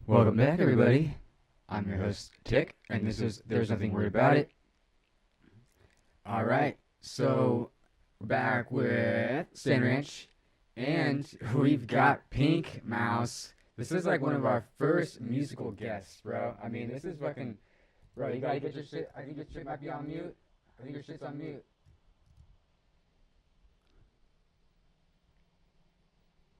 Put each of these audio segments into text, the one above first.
Welcome back, everybody. I'm your host, Tick, and this is There's Nothing Weird About It. All right, so we're back with Stan Ranch, and we've got Pink Mouse. This is like one of our first musical guests, bro. I mean, this is fucking, bro. You gotta get your shit. I think your shit might be on mute. I think your shit's on mute.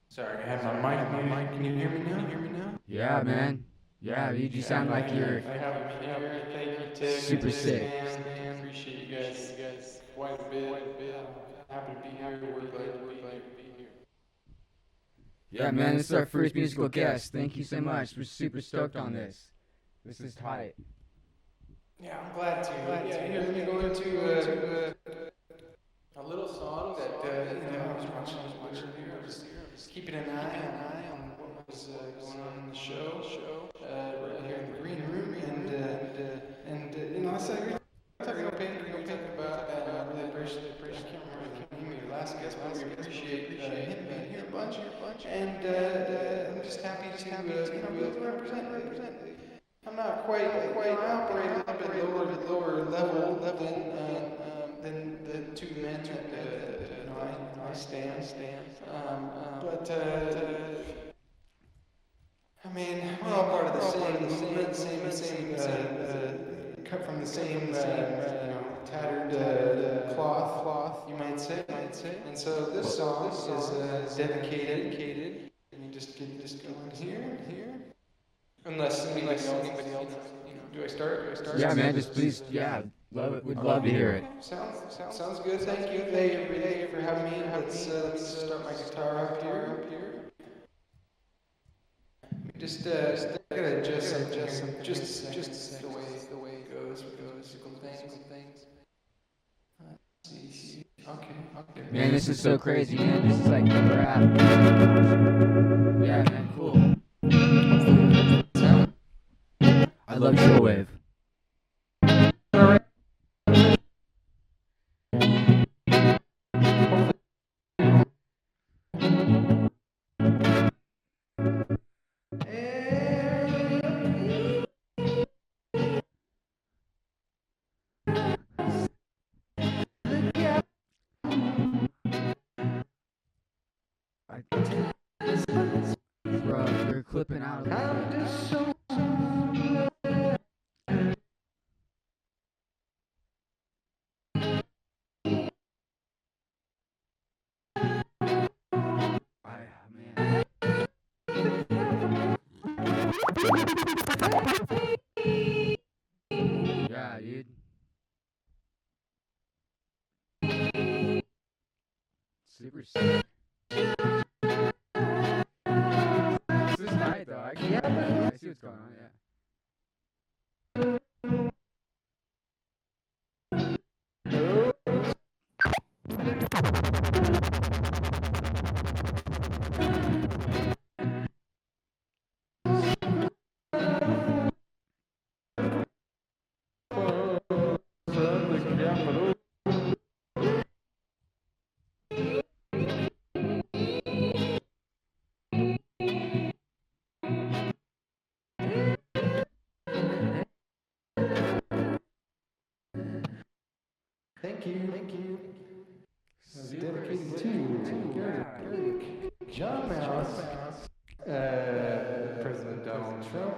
Sorry, I have my mic. Can you hear me now? Yeah, man. Yeah, you sound like you're I have it here. Thank you, Tick. super sick. Man. Appreciate you guys quite a bit. Happy to be here. We're glad to be here. Yeah, man, this is our first musical guest. Thank you so much. We're super stoked on this. This is tight. Yeah, I'm glad to. Yeah, here, let me go into a little song that I was watching earlier. I was keeping an eye on what was going on in the show, right here in the green room, and I said, talking about Pink, we talking about, really appreciate, I can't remember the name of your last guest, but we appreciate him being here a bunch, and I'm just happy to, be able to represent. I'm not quite, I operate a little bit lower level than the two men that I stand. But I mean, we're all part of the same movement, cut from the same, tattered cloth, you might say. And so this song is dedicated. Let me just go in here. Unless anybody else, do I start? Yeah, man, just please, yeah, love it. We'd love to hear it. Sounds good. Thank you, everybody, for having me. Let's just start my guitar up here. Just I gotta adjust something. Just the way it goes with those musical things. Let's see. Okay. Man, this is so crazy, man. This is like never happened. Yeah, man, cool. Sound? I love Showwave. Bro, you're clipping out a little bit. Man. Yeah, dude. Super sick. This is tight, though. I see what's going on, yeah. Thank you. Dedicated to Gary, John Mouse, President Donald Trump,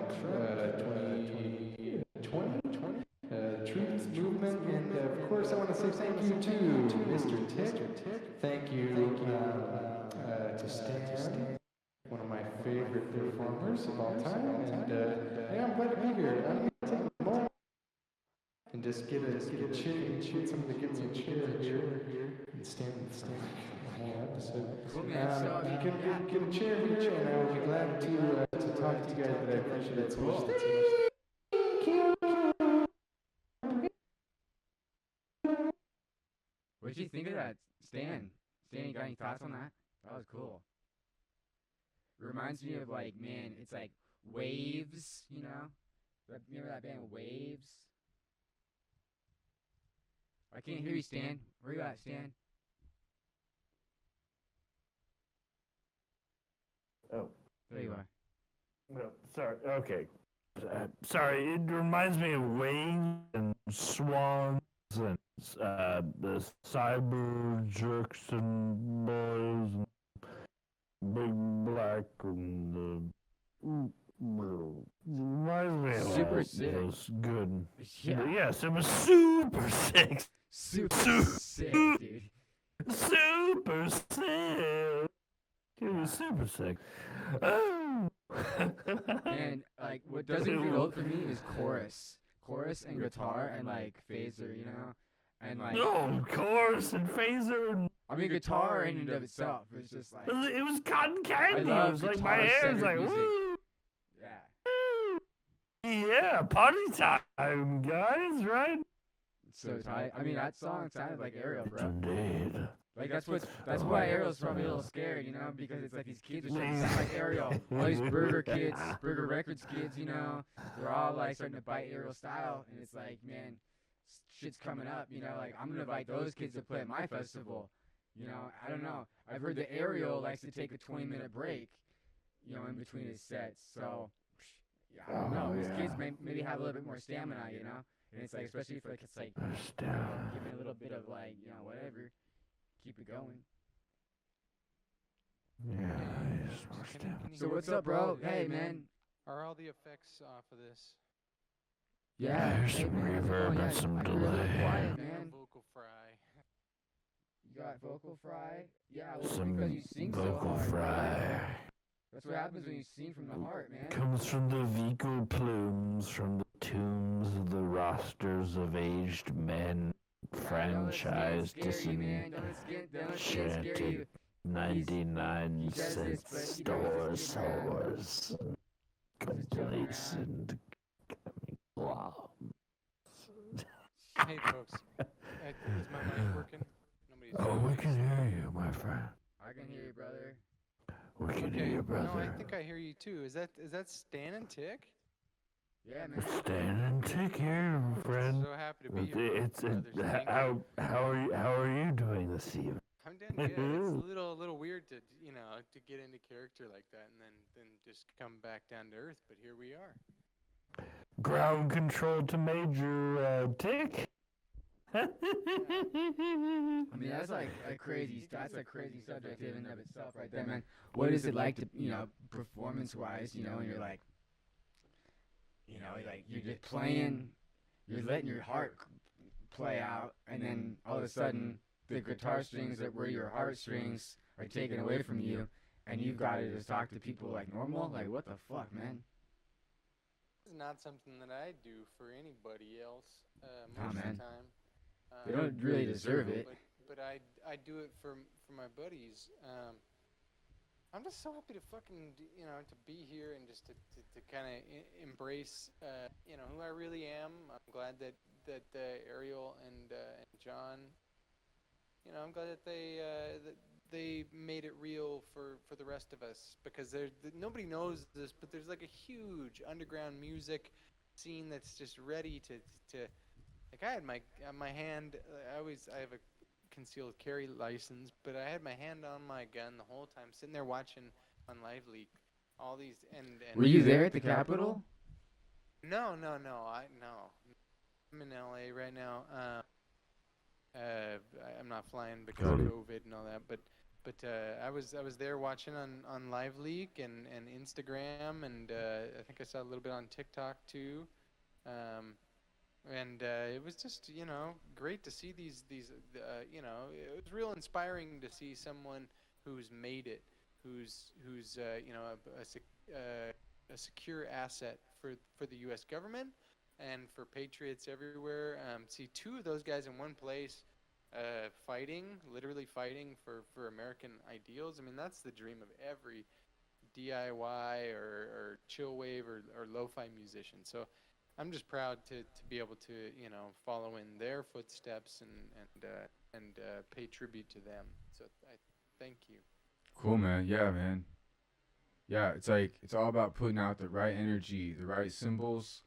2020, Truth Movement, and of course I want to say thank you to Mr. Tick. Thank you to Stan, one of my favorite performers of all time, and yeah, I'm glad to be here. I'm going to take a moment and just get a chair, get somebody to give me a chair here, and stand the whole episode. Cool, man. So, Get a chair here, and I will be glad to talk to you guys, but I appreciate it so much. What did you think of that, Stan? Stan, you got any thoughts on that? That was cool. It reminds me of, like, man, it's like Waves, you know? Remember that band Waves? I can't hear you, Stan. Where you at, Stan? Oh. There you are. Sorry. Okay. Sorry. It reminds me of waves and swans and the cyber jerks and boys and big black and reminds me of Super all sick. those good. Yeah. Yes, it was super sick. Super sick, dude. Super sick. It was super sick. Oh. And like, what doesn't get old for me is chorus and guitar and like phaser, you know, and like, No, chorus and phaser. And I mean, guitar in and of itself is just like, it was cotton candy. It love was like my hair's guitar-centered like, music. woo. Yeah. Yeah, party time, guys, right? So tight. I mean, that song sounded like Ariel, bro. Indeed. Like that's why Ariel's probably a little scared, you know, because it's like these kids are starting to sound like Ariel. All these Burger kids, Burger Records kids, you know, they're all like starting to bite Ariel style, and it's like, man, shit's coming up, you know. Like I'm gonna invite those kids to play at my festival. You know, I don't know. I've heard that Ariel likes to take a 20-minute break, you know, in between his sets. So, yeah, I don't know. These kids maybe have a little bit more stamina, you know. And it's like, especially for like, it's like, you know, giving a little bit of like, you know, whatever, keep it going. Yeah. So what's up, bro? Hey, man. Are all the effects off of this? Yeah. There's hey, some man, reverb and some I hear a little delay. quiet, man. Vocal fry. You got vocal fry? Yeah, well, Some because you sing so vocal hard. fry. That's what happens when you sing from the heart, man. Comes from the vehicle plumes, from the tombs of the rosters of aged men, franchised to some shanty 99 cent stores, complacent globs. Hey, folks. Is my mic working? Nobody's Oh, we can hear you, my friend. I can hear you, brother. We can hear you, brother. No, I think I hear you too. Is that Stan and Tick? Yeah, man. Stand and take care, friend. So happy to be here. How are you doing this evening? I'm doing good. It's a little weird to to get into character like that and then just come back down to earth. But here we are. Ground control to Major Tick. I mean, that's like a crazy subject in and of itself, right there, man. What is it like to, you know, performance-wise, you know, and you're like, you know, like you're just playing, you're letting your heart play out, and then all of a sudden the guitar strings that were your heartstrings are taken away from you, and you've got to just talk to people like normal. Like, what the fuck, man? It's not something that I do for anybody else Nah, most man. of the time. They don't really deserve it. But I do it for my buddies. I'm just so happy to fucking to be here and just to kind of embrace who I really am. I'm glad that Ariel and John, I'm glad that they made it real for the rest of us, because nobody knows this, but there's like a huge underground music scene that's just ready to like, I had my hand. I have a concealed carry license, but I had my hand on my gun the whole time, sitting there watching on Live Leak all these and Were you there at the Capitol? No. I'm in LA right now. I'm not flying because of COVID and all that, but I was there watching on Live Leak and Instagram, and I think I saw a little bit on TikTok too. And it was just, great to see these it was real inspiring to see someone who's made it, who's a secure asset for the U.S. government and for patriots everywhere. See two of those guys in one place, literally fighting for American ideals. I mean, that's the dream of every DIY or chillwave or lo-fi musician. So I'm just proud to be able to follow in their footsteps and pay tribute to them. So I thank you. Cool, man. Yeah, man. Yeah, it's like it's all about putting out the right energy, the right symbols.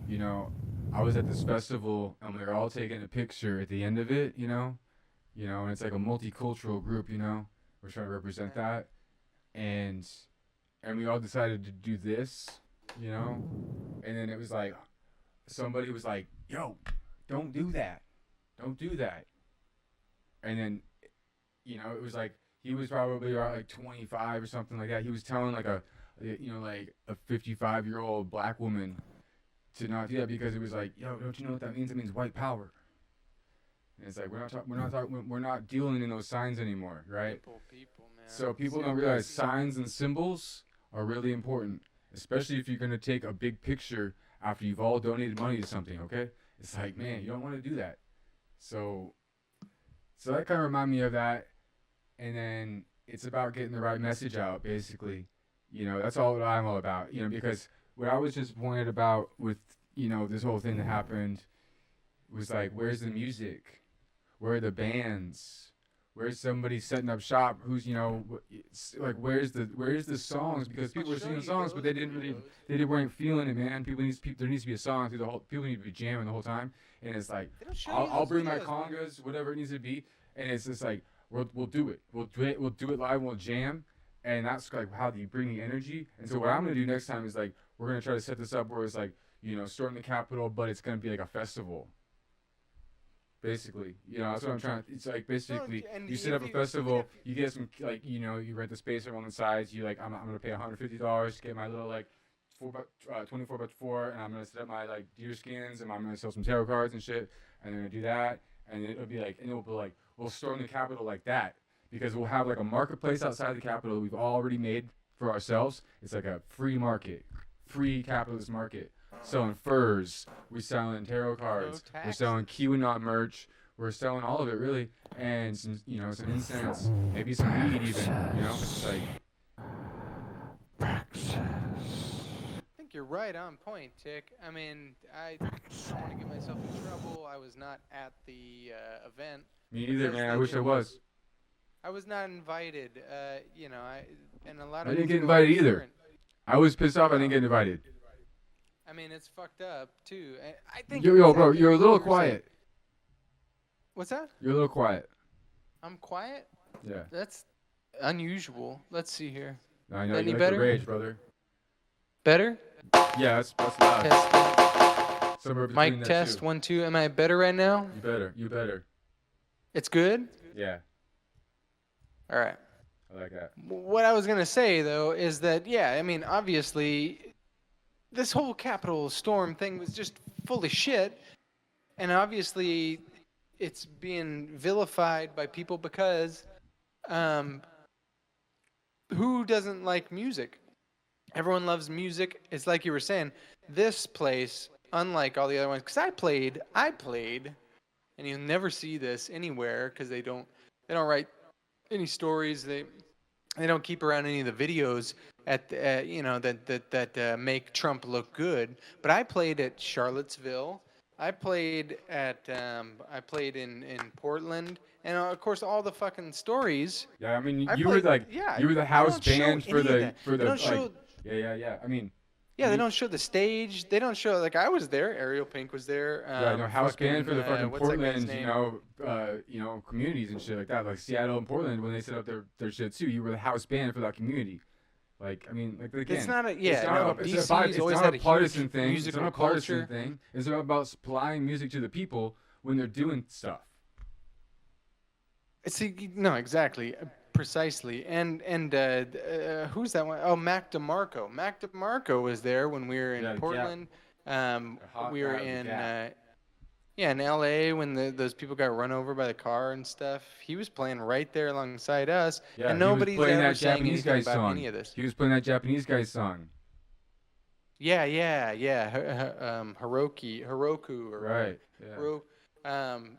You know, I was at this festival and we were all taking a picture at the end of it. And it's like a multicultural group. We're trying to represent that, and and we all decided to do this, you know, and then it was like somebody was like, "Yo, don't do that, don't do that," and then it was like he was probably around like 25 or something like that. He was telling like like a 55-year-old black woman to not do that because it was like, "Yo, don't you know what that means? It means white power." And it's like we're not dealing in those signs anymore, right? People, man. So people don't realize signs and symbols are really important, especially if you're gonna take a big picture after you've all donated money to something. Okay, it's like, man, you don't want to do that. So that kind of reminded me of that, and then it's about getting the right message out, basically. That's all I'm all about. Because what I was disappointed about with this whole thing that happened was like, where's the music? Where are the bands? Where's somebody setting up shop? Who's like where's the songs? Because people were singing songs, but they weren't feeling it, man. There needs to be a song through the whole. People need to be jamming the whole time, and it's like I'll bring my congas, whatever it needs to be, and it's just like we'll do it. We'll do it live. We'll jam, and that's like how you bring the energy. And so what I'm gonna do next time is like we're gonna try to set this up where it's like storm the Capitol, but it's gonna be like a festival. Basically, that's what I'm trying. It's like basically, you set up a festival, you get some like you rent the space on the sides. You like I'm gonna pay $150 to get my little like 24x4, and I'm gonna set up my like deer skins, and I'm gonna sell some tarot cards and shit, and I'm gonna do that, and it'll be like, we'll storm the Capitol like that because we'll have like a marketplace outside the Capitol that we've already made for ourselves. It's like a free market, free capitalist market. Selling furs, we're selling tarot cards, we're selling QAnon merch, we're selling all of it really, and some incense, maybe some weed even, it's like. I think you're right on point, Tick. I mean, I don't want to get myself in trouble. I was not at the event. Me either, man. I wish I was. I was not invited. And a lot I of. didn't get invited either. I was pissed off. I didn't get invited. I mean, it's fucked up too. I think. Yo, bro, you're a little quiet. What's that? You're a little quiet. I'm quiet? Yeah. That's unusual. Let's see here. I know. Any you like better? the rage, brother. Better? Yeah, that's loud. Test. Somewhere between Mic that test too. 1 2. Am I better right now? You better. It's good? Yeah. All right. I like that. What I was going to say though is that I mean, obviously this whole Capitol storm thing was just full of shit, and obviously it's being vilified by people because who doesn't like music? Everyone loves music. It's like you were saying, this place, unlike all the other ones, because I played, and you'll never see this anywhere because they don't write any stories. They don't keep around any of the videos that make Trump look good. But I played at Charlottesville. I played in Portland, and of course all the fucking stories. Yeah, I mean you were the house band for the yeah. I mean. Yeah, they don't show the stage. They don't show, like, I was there. Ariel Pink was there. House band for the fucking Portland, communities and shit like that. Like Seattle and Portland, when they set up their shit too, you were the house band for that community. Like, I mean, like again, it's not a it's not a partisan thing. It's not a partisan thing. It's about supplying music to the people when they're doing stuff. No, exactly. Precisely, and who's that one? Oh, Mac DeMarco. Mac DeMarco was there when we were in Portland. We were in in L.A. when those people got run over by the car and stuff. He was playing right there alongside us, and nobody's ever saying anything about any of this. He was playing that Japanese guy's song. Yeah. Heroku. Or right.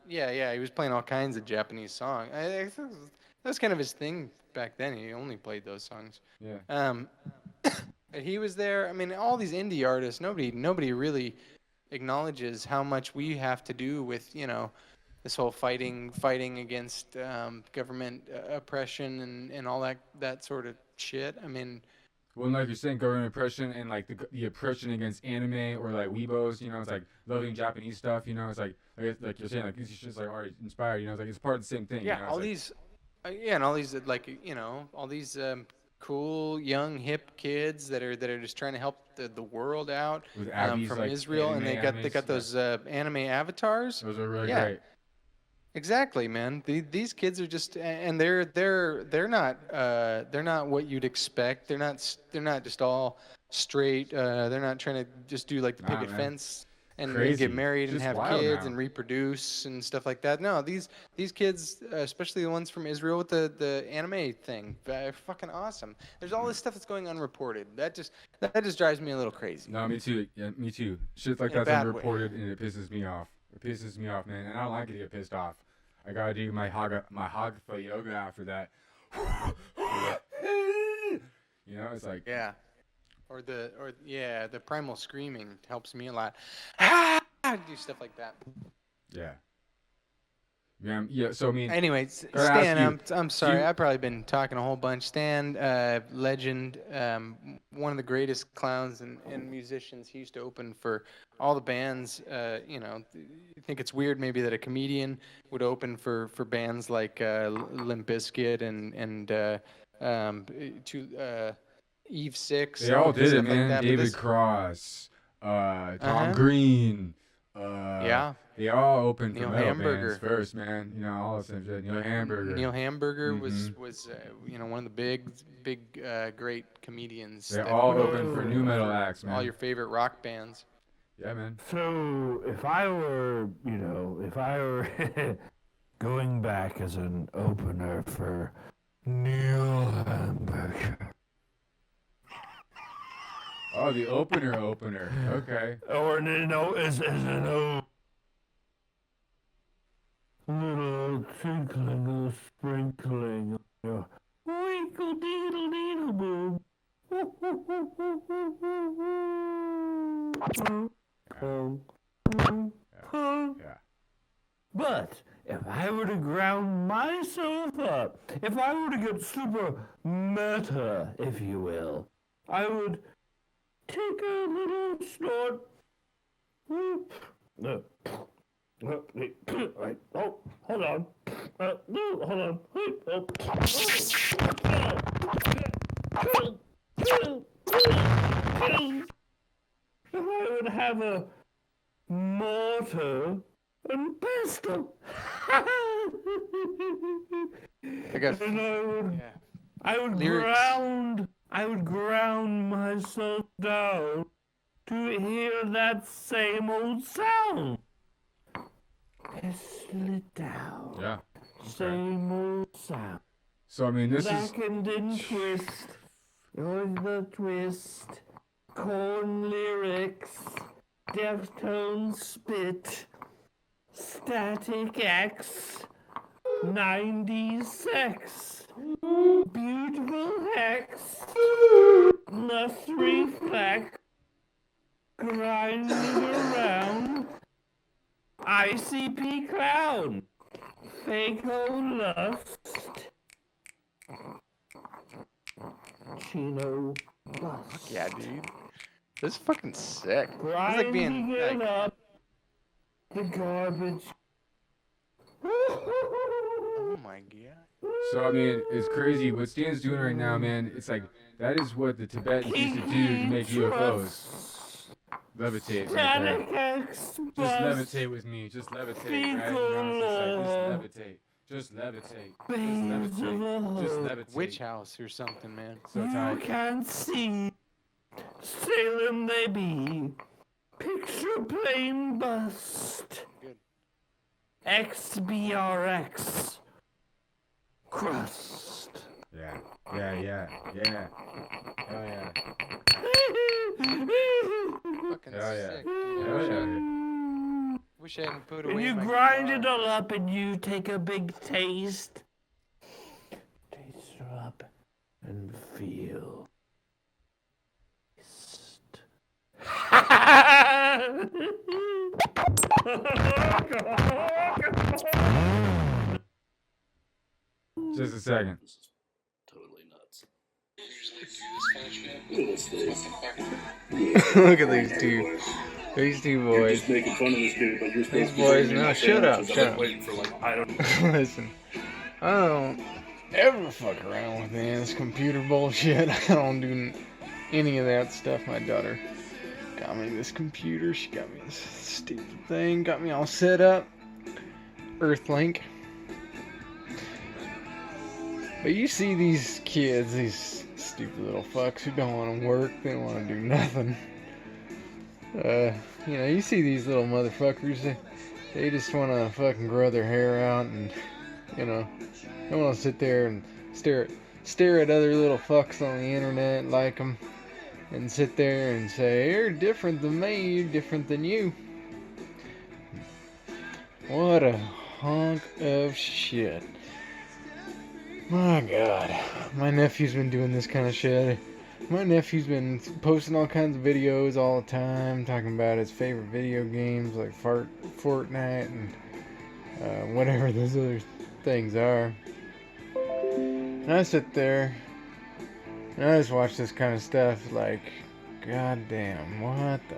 Yeah. He was playing all kinds of Japanese songs. That was kind of his thing back then. He only played those songs. Yeah. But he was there. I mean, all these indie artists. Nobody really acknowledges how much we have to do with this whole fighting against government oppression and all that sort of shit. I mean. Well, like you're saying, government oppression and like the oppression against anime or like weebos. It's like loving Japanese stuff. It's like you're saying, like these shit's like already inspired. It's like it's part of the same thing. Yeah. And all these, like, all these cool, young, hip kids that are just trying to help the world out With Abby's, from like, Israel, and they got animes, those anime avatars. Those are really Yeah. great. Exactly, man. These kids are just, and they're not what you'd expect. They're not just all straight. They're not trying to just do like the Nah, picket man. fence and Crazy. get married and Just have wild kids now. and reproduce and stuff like that. No, these kids, especially the ones from Israel with the anime thing, are fucking awesome. There's all this stuff that's going unreported. That just drives me a little crazy. No, me too. Yeah, me too. Shit like In a that's bad way. unreported, and it pisses me off. It pisses me off, man. And I don't like to get pissed off. I gotta do my Hagfa yoga after that. You know, it's like, Yeah. Or the primal screaming helps me a lot. Do stuff like that. yeah. Yeah, so I mean, Anyways, gotta Stan, ask I'm sorry. you- I've probably been talking a whole bunch. Stan, legend, one of the greatest clowns and musicians. He used to open for all the bands. You think it's weird maybe that a comedian would open for bands like Limp Bizkit and Eve Six. they all did it, stuff like man. that, but David this- Cross, Tom Uh-huh. Green. Yeah. They all opened for Neil metal Hamburger. bands first, man. You know, all the same shit. Neil Hamburger. Neil Hamburger was Mhm. one of the big great comedians. They that all would opened for new metal acts, man. all your favorite rock bands. Yeah, man. So if I were, going back as an opener for Neil Hamburger, Oh, the opener. Okay. or as an little twinkling, a sprinkling of your winkle deedle deedle boom. Yeah. But if I were to ground myself up, if I were to get super meta, if you will, I would take a little snort. No. Right. Oh, hold on. No, hold on. If I would have a mortar and pestle. I got And yeah. I would Lyrics. ground myself down to hear that same old sound. Pestle it down. Yeah. Same old sound. So I mean, this is Blackened and twist. You're the twist. Corn lyrics. Deftone spit. Static X. 90s sex. Beautiful hex. Lust reflex. Grinding around. ICP clown. Fako lust. Chino bust. Yeah, dude. This is fucking sick. It's like Grinding being it like, up. The garbage. oh my god. so I mean, it's crazy what Stan's doing right now, man. It's like that is what the Tibetans used to do to make UFOs. Levitate right there. Static X Just bust. levitate with me. Just levitate, right? You know, it's just like, just levitate. Just levitate. Just levitate. Witch house or something, man. So You tight. can't see. Salem they be. Picture plane bust. Good. XBRX. Crust. Yeah. Hell yeah. Fucking Hell yeah. sick. Dude. Hell yeah. Wish I hadn't put And away you my grind guitar. it all up and you take a big taste. Taste her up and feel. Taste. Just a second. Totally nuts. Look at these two. These two You're boys. just making fun of this dude, but you're supposed These to be boys, bringing no, him shut up, sandwiches. shut I'm up. waiting for like, I don't know. Listen. I don't ever fuck around with any of this computer bullshit. I don't do any of that stuff. My daughter got me this computer. She got me this stupid thing. Got me all set up. Earthlink. But you see these kids, these stupid little fucks who don't want to work. They don't want to do nothing. You see these little motherfuckers. They just want to fucking grow their hair out and, they want to sit there and stare at other little fucks on the internet like them and sit there and say, you're different than me, you're different than you. What a hunk of shit. My God. My nephew's been doing this kind of shit. My nephew's been posting all kinds of videos all the time, talking about his favorite video games like Fortnite and whatever those other things are. And I sit there and I just watch this kind of stuff like, God damn, what the...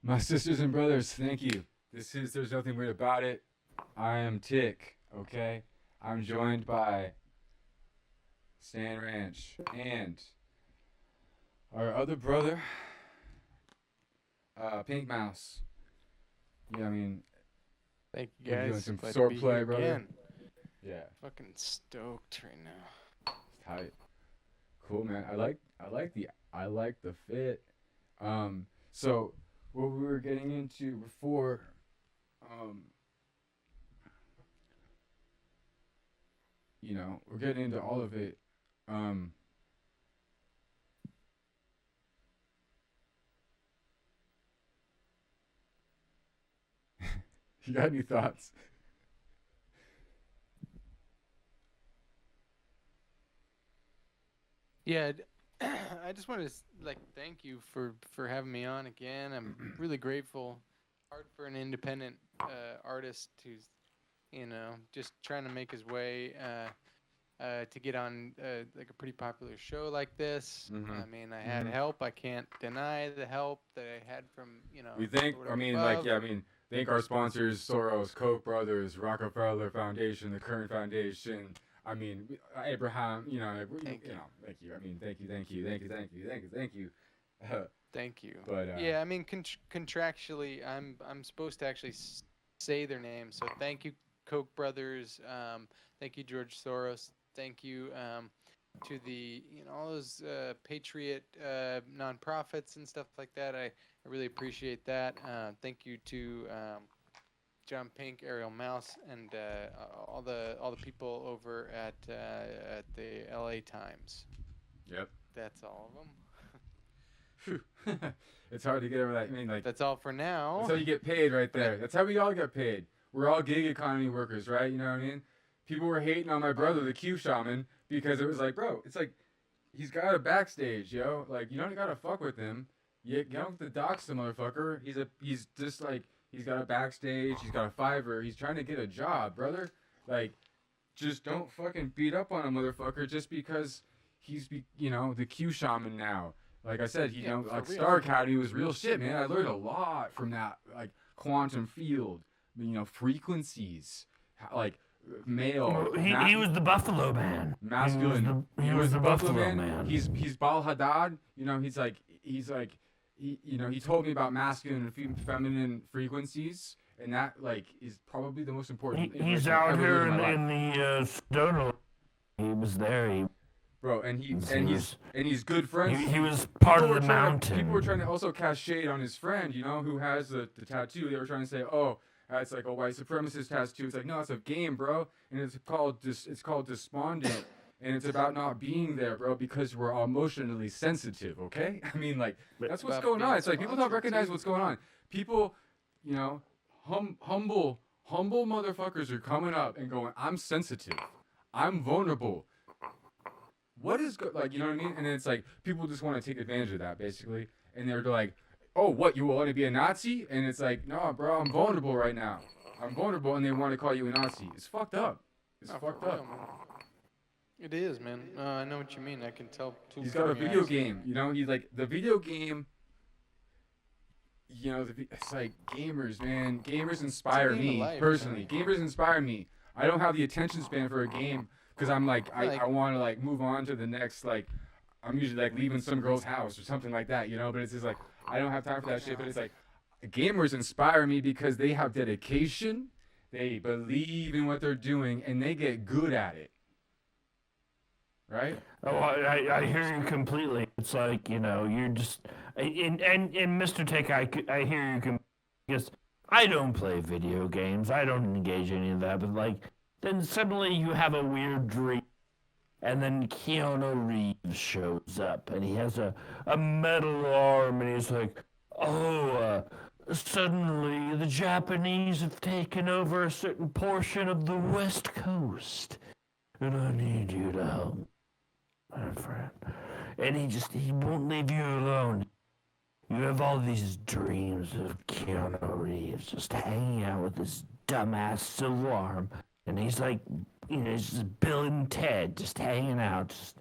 My sisters and brothers, thank you. This is There's Nothing Weird About It. I am Tick, okay? I'm joined by Stan Ranch and our other brother, Pink Mouse. Yeah, I mean, Thank you, we're guys. doing some Glad to sword be play, here brother. again. Yeah, Fucking stoked right now. tight. Cool, man. I like the fit. So what we were getting into before, we're getting into all of it. You got any thoughts? Yeah, I just want to thank you for having me on again. I'm really grateful. Hard for an independent artist who's just trying to make his way to get on like a pretty popular show like this. Mhm. I mean, I had help. I can't deny the help that I had from We thank, sort of above. thank our sponsors, Soros, Koch brothers, Rockefeller Foundation, the Current Foundation. Abraham, Thank you. thank you. Thank you. Thank you. But Yeah, I mean, contractually, I'm supposed to actually say their names. So thank you, Koch brothers. Thank you, George Soros. Thank you to the all those patriot nonprofits and stuff like that. I really appreciate that. Thank you to John Pink, Ariel Mouse, and all the people over at the L.A. Times. Yep. That's all of them. It's hard to get over that. I mean, like, That's all for now. that's how you get paid right there. That's how we all get paid. We're all gig economy workers, right? You know what I mean? People were hating on my brother, the Q Shaman, because it was like, bro, it's like, he's got a backstage, yo. Like, you don't gotta fuck with him. You don't have to dox the motherfucker. He's just like, he's got a backstage, he's got a Fiverr, he's trying to get a job, brother. Like, just don't fucking beat up on a motherfucker just because he's, the Q Shaman now. Like I said, like Star Academy was real shit, man. I learned a lot from that, like quantum field, frequencies, like male. He was the Buffalo Man. Masculine. He was the Buffalo Man. He's Bal Haddad. He told me about masculine and feminine frequencies, and that is probably the most important. He's out here in the Sedona. He was there. bro, and He was he's good friends. he was part People of were the trying to- mountain. people were trying to also cast shade on his friend, you know, who has the tattoo. They were trying to say, oh, it's like a white supremacist tattoo. It's like, no, it's a game, bro, and it's called Despondent, and it's about not being there, bro, because we're emotionally sensitive. Okay, I mean, like that's what's About going on. being It's like people don't recognize what's going on. People, you know, humble motherfuckers are coming up and going, I'm sensitive, I'm vulnerable. What is like, you know what I mean? And then it's like people just want to take advantage of that basically, and they're like, oh, what, you want to be a Nazi? And it's like, no, bro, I'm vulnerable right now. I'm vulnerable, and they want to call you a Nazi. It's fucked up. It's fucked up. Man. It is, man. I know what you mean. I can tell. He's got a video game, you know. He's like the video game. You know, it's like gamers, man. Gamers inspire me personally. Gamers inspire me. I don't have the attention span for a game because I'm like, I want to like move on to the next. Like, I'm usually like leaving some girl's house or something like that, you know. But it's just like I don't have time for that shit. But it's like gamers inspire me because they have dedication, they believe in what they're doing, and they get good at it. Right? Oh, I hear you completely. It's like, you know, you're just and Mr. Tick, I hear you because I don't play video games. I don't engage in any of that. But like, then suddenly you have a weird dream, and then Keanu Reeves shows up, and he has a metal arm, and he's like, oh, suddenly the Japanese have taken over a certain portion of the West Coast, and I need you to help, my friend. And he won't leave you alone. You have all these dreams of Keanu Reeves just hanging out with this dumbass silver arm, and he's like, you know, it's just Bill and Ted just hanging out. Just,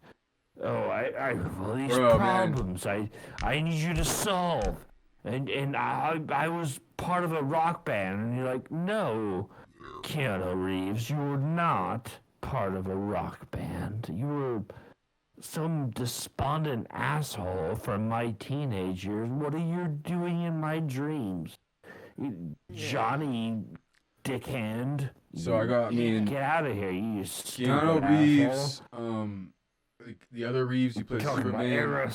I have all these problems. Man. I need you to solve. And I was part of a rock band, and you're like, no, Keanu Reeves, you're not part of a rock band. You were some despondent asshole from my teenage years. What are you doing in my dreams? Johnny Dickhand. So I mean, get out of here, you Keanu Reeves, like the other Reeves who play Superman.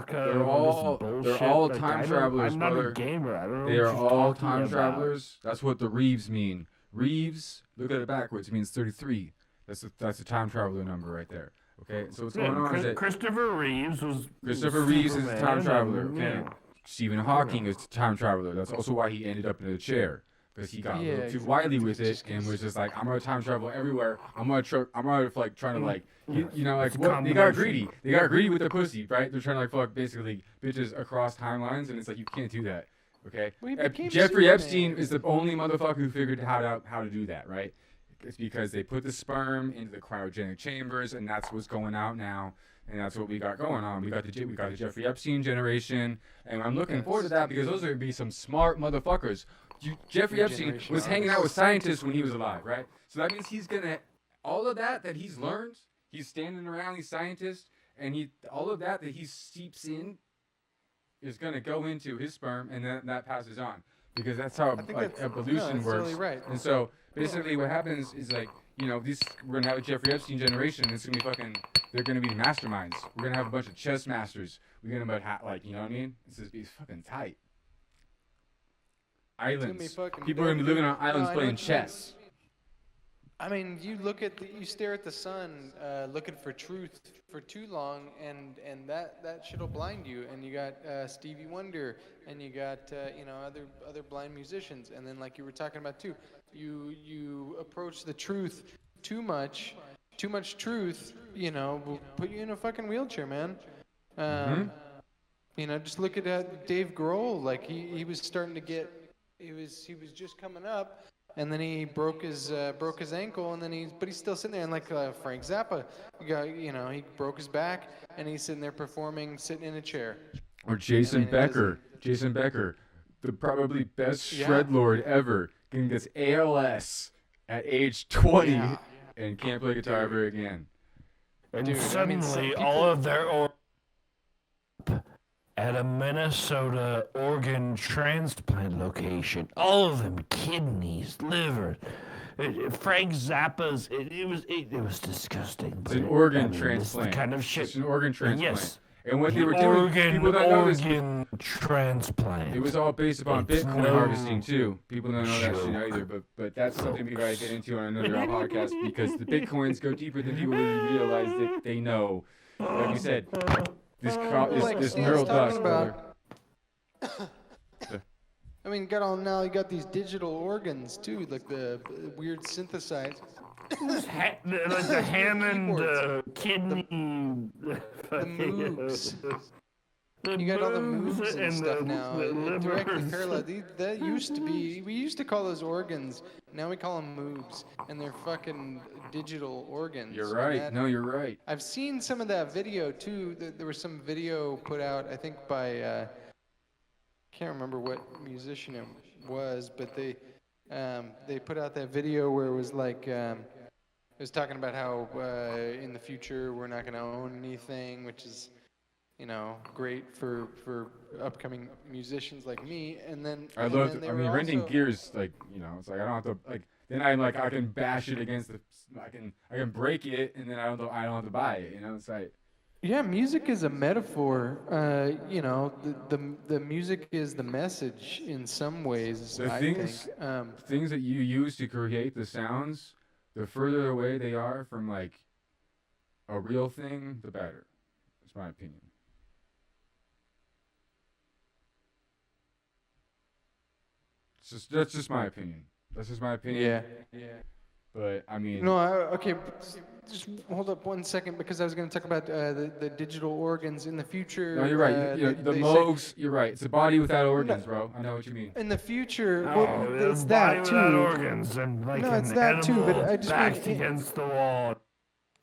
They're all time travelers, I'm not brother. a gamer. I don't know. They are all talking time about. travelers. That's what the Reeves mean. Reeves, look at it backwards. It means 33. That's a time traveler number right there. Okay, so what's going on is that Christopher Reeves is a time traveler. Okay, Stephen Hawking is a time traveler. That's also why he ended up in a chair, because he got a little too wily with it and was just like, I'm gonna time travel everywhere. I'm gonna like trying to like, you know, like what they got greedy. They got greedy with their pussy, right? They're trying to like fuck basically bitches across timelines, and it's like you can't do that. Okay, Jeffrey Epstein is the only motherfucker who figured how to do that, right? It's because they put the sperm into the cryogenic chambers, and that's what's going out now, and that's what we got going on. We got the Jeffrey Epstein generation, and I'm looking forward to that because those are gonna be some smart motherfuckers. Jeffrey Epstein was hanging out with scientists when he was alive, right? So that means he's gonna all of that he's learned. He's standing around these scientists, and all of that he seeps in is gonna go into his sperm, and then that passes on, because that's how evolution works. Totally right. And so basically what happens is like, you know, we're gonna have a Jeffrey Epstein generation, and it's gonna be they're gonna be masterminds. We're gonna have a bunch of chess masters. We're gonna like, you know what I mean? It's just be fucking tight. Islands. People are gonna be living on islands playing chess. I mean, you stare at the sun, looking for truth for too long, and that shit'll blind you. And you got Stevie Wonder, and you got you know, other blind musicians, and then like you were talking about too, you approach the truth too much truth, you know, will put you in a fucking wheelchair, man. You know, just look at Dave Grohl. Like he was starting to get, he was just coming up. And then he broke his ankle, and then he's still sitting there. And like Frank Zappa, he broke his back, and he's sitting there performing, sitting in a chair. Or Jason Becker, the probably best shred lord ever, getting this ALS at age 20 and can't play guitar ever again. And dude, suddenly all of their at a Minnesota organ transplant location. All of them, kidneys, liver. Frank Zappa's. It was disgusting. It's But an organ this is the transplant. kind of shit. It's an organ transplant. Yes. And what they were doing, people don't know this. Organ transplant. It was all based upon It's Bitcoin no harvesting too. People don't know that shit joke. either, but that's something we gotta get into on another podcast because the Bitcoins go deeper than people really realize that they know. Like you said, this neural dust, brother. I mean, you got these digital organs too, like the weird synthesized. Like the Hammond kidney. The Moogs. You got all the Moogs and stuff now. Directly parallel. That used to be. We used to call those organs. Now we call them Moogs, and they're fucking digital organs. You're right. No, you're right. I've seen some of that video too. There was some video put out, I think by. Can't remember what musician it was, but they put out that video where it was like. It was talking about how in the future we're not going to own anything, which is, great for upcoming musicians like me. And then I mean, renting gears, like, it's like I don't have to like. Then I can bash it against the. I can break it, and then I don't have to buy it. It's like. Yeah, music is a metaphor. The music is the message in some ways. The things that you use to create the sounds. The further away they are from like a real thing, the better. That's my opinion. That's just my opinion. That's just my opinion. Yeah. But I mean. No, okay. Just hold up 1 second because I was going to talk about the digital organs in the future. No, you're right. The Moogs. You're right. It's a body without organs, bro. I know what you mean. In the future, it's that too. Organs and like no, it's that too. But I just backed against the wall.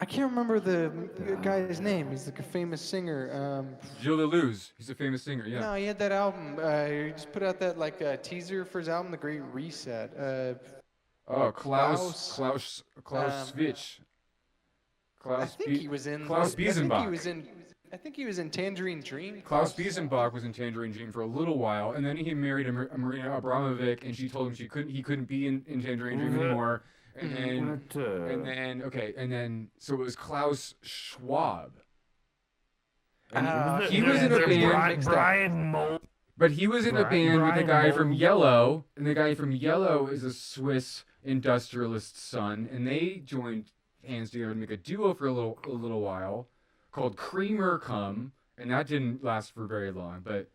I can't remember the guy's name. He's like a famous singer. Gilles Deleuze. He's a famous singer. Yeah. No, he had that album. He just put out that like teaser for his album, The Great Reset. Klaus Svitch. I think he was in. Klaus Biesenbach. I think he was in Tangerine Dream. Klaus Biesenbach was in Tangerine Dream for a little while, and then he married Marina Abramovic, and she told him he couldn't be in Tangerine Dream anymore. And then so it was Klaus Schwab. He was in a band. Brian Mold. But he was in a band with the guy from Yellow, and the guy from Yellow is a Swiss industrialist son, and they joined hands together to make a duo for a little while called Creamer Come, and that didn't last for very long. But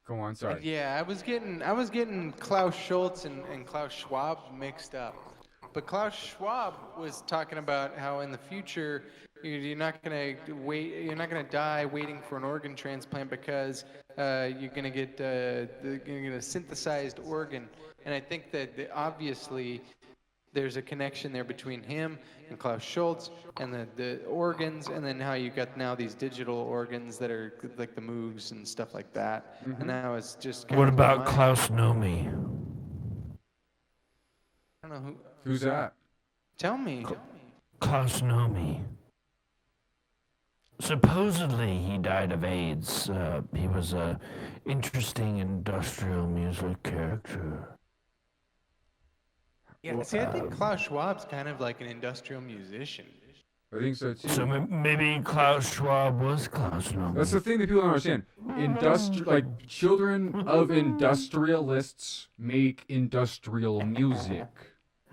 go on, sorry. Yeah, I was getting Klaus Schultz and Klaus Schwab mixed up. But Klaus Schwab was talking about how in the future you're not gonna die waiting for an organ transplant because you're gonna get a synthesized organ. And I think that obviously there's a connection there between him and Klaus Schultz and the organs, and then how you got now these digital organs that are like the Moogs and stuff like that. Mm-hmm. And now it's just. What about Klaus Nomi? I don't know who's that. Tell me. Klaus Nomi. Supposedly he died of AIDS. He was a interesting industrial music character. Yeah, see, I think Klaus Schwab's kind of like an industrial musician. I think so too. So maybe Klaus Schwab was Klaus Nomi. That's the thing that people don't understand. Children of industrialists make industrial music.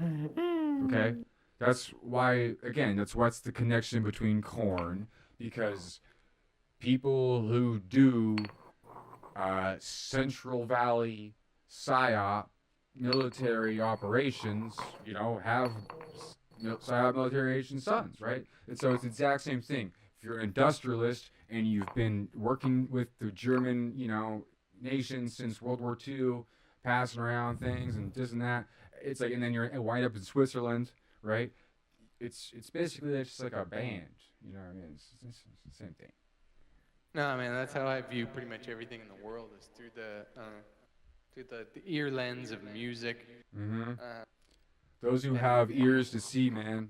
Okay? That's why, again, what's the connection between Korn, because people who do Central Valley PSYOP military operations, have PSYOP military Asian sons, right? And so it's the exact same thing. If you're an industrialist and you've been working with the German, nation since World War II, passing around things and this and that, it's like, and then you're wind up in Switzerland, right? It's basically just like a band, you know what I mean? It's the same thing. No, man, that's how I view pretty much everything in the world is through the ear lens of music. Mm-hmm. Those who have ears to see, man.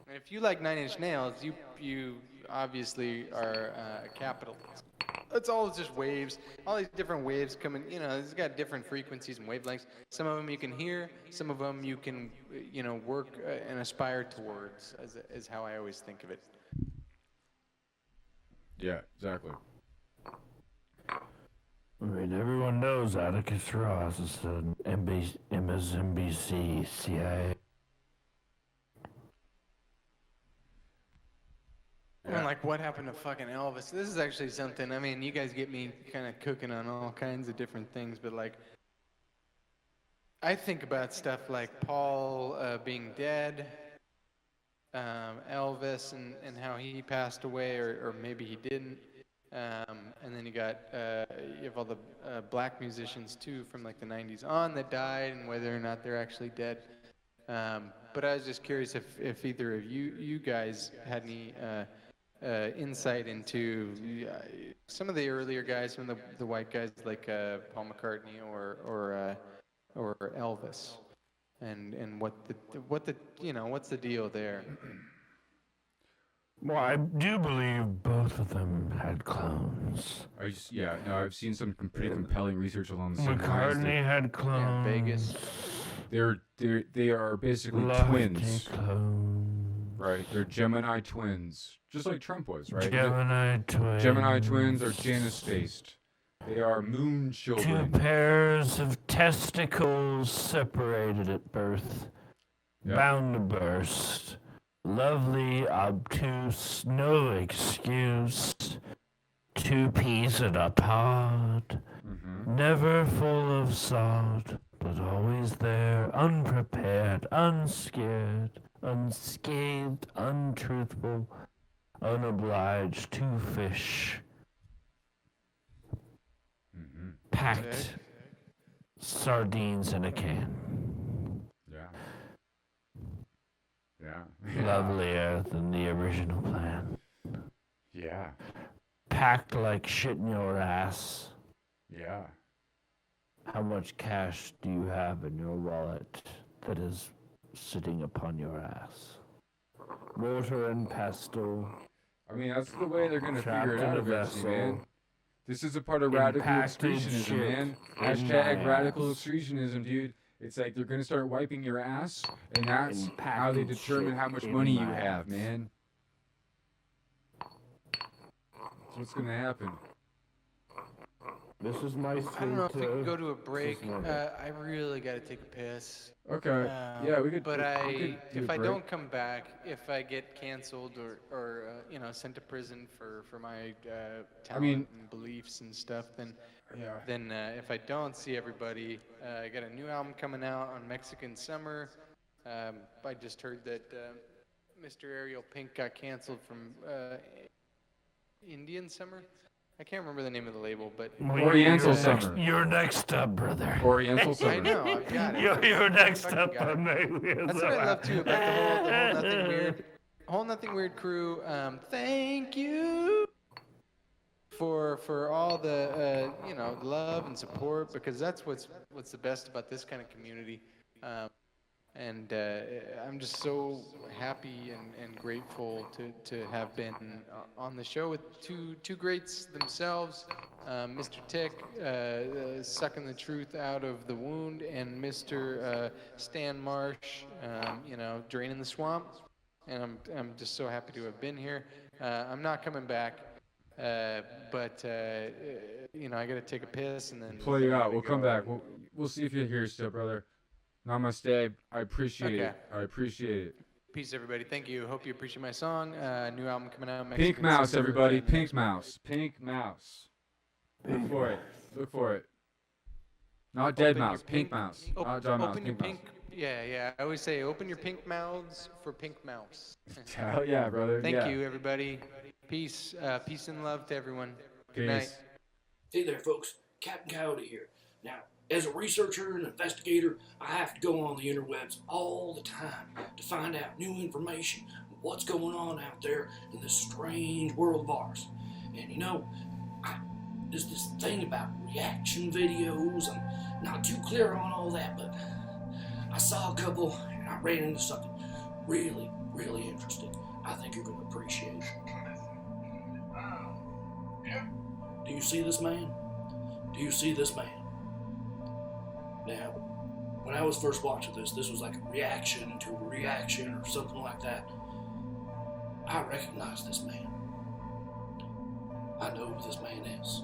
And if you like Nine Inch Nails, you obviously are a capitalist. it's all just waves. All these different waves coming. You know, it's got different frequencies and wavelengths. Some of them you can hear. Some of them you can, work and aspire towards. Is how I always think of it. Yeah, exactly. I mean, everyone knows Atticus Ross is an MSNBC, CIA. And like, what happened to fucking Elvis? This is actually something. I mean, you guys get me kind of cooking on all kinds of different things, but like, I think about stuff like Paul being dead, Elvis and how he passed away, or maybe he didn't. And then you have all the black musicians too from like the 90s on that died, and whether or not they're actually dead. But I was just curious if either of you guys had any insight into some of the earlier guys, some of the white guys like Paul McCartney or Elvis, and what's the deal there? Well, I do believe both of them had clones. I've seen some pretty compelling research along the same lines. McCartney had clones. Vegas. They are basically twins. Right, they're Gemini twins, just like Trump was, right? Gemini twins. Gemini twins are Janus-based. They are moon children. 2 pairs of testicles separated at birth, bound to burst. Lovely, obtuse, no excuse. 2 peas in a pod, never full of salt, but always there, unprepared, unscared, unscathed, untruthful, unobliged, 2 fish. Packed sardines in a can. Yeah. Lovelier than the original plan. Yeah. Packed like shit in your ass. Yeah. How much cash do you have in your wallet that is sitting upon your ass? Mortar and pestle. I mean, that's the way they're going to figure it out eventually, man. This is a part of Impacted radical excretionism, shit man. in Hashtag my radical ass. excretionism, dude. It's like they're going to start wiping your ass, and that's how they Impacted determine shit how much in money you my have, ass. man. That's what's going to happen. This is my I don't know if we can go to a break. I really got to take a piss. Okay. Yeah, we could. But we could do if a I break. don't come back, if I get canceled or sent to prison for my talent and beliefs and stuff, then if I don't see everybody, I got a new album coming out on Mexican Summer. I just heard that Mr. Ariel Pink got canceled from Indian Summer. I can't remember the name of the label, but Oriental Summer. You're next up, brother. Oriental Summer. I know, I've got it. You're next Fucking up got it. on my list. That's what I love too about the whole Nothing Weird crew. Thank you for all the love and support, because that's what's the best about this kind of community. And I'm just so happy and grateful to have been on the show with two greats themselves, Mr. Tick sucking the truth out of the wound, and Mr. Stan Marsh, draining the swamp. And I'm just so happy to have been here. I'm not coming back, but I got to take a piss and then Play you out. We'll come back. We'll see if you're here still, brother. Namaste. I appreciate it. I appreciate it. Peace, everybody. Thank you. Hope you appreciate my song. New album coming out. Pink Mouse, everybody. Pink Mouse. Pink Mouse. Look for it. Look for it. Not Dead Mouse. Pink Mouse. Not John Mouse. Pink Mouse. Yeah. I always say, open your pink mouths for Pink Mouse. Hell yeah, brother. Thank you, everybody. Peace. Peace and love to everyone. Good night. Hey there, folks. Captain Coyote here. Now, as a researcher and investigator, I have to go on the interwebs all the time to find out new information, what's going on out there in this strange world of ours. And there's this thing about reaction videos. I'm not too clear on all that, but I saw a couple and I ran into something really, really interesting. I think you're going to appreciate it. Do you see this man? Do you see this man? Now, when I was first watching this was like a reaction to a reaction or something like that. I recognize this man. I know who this man is.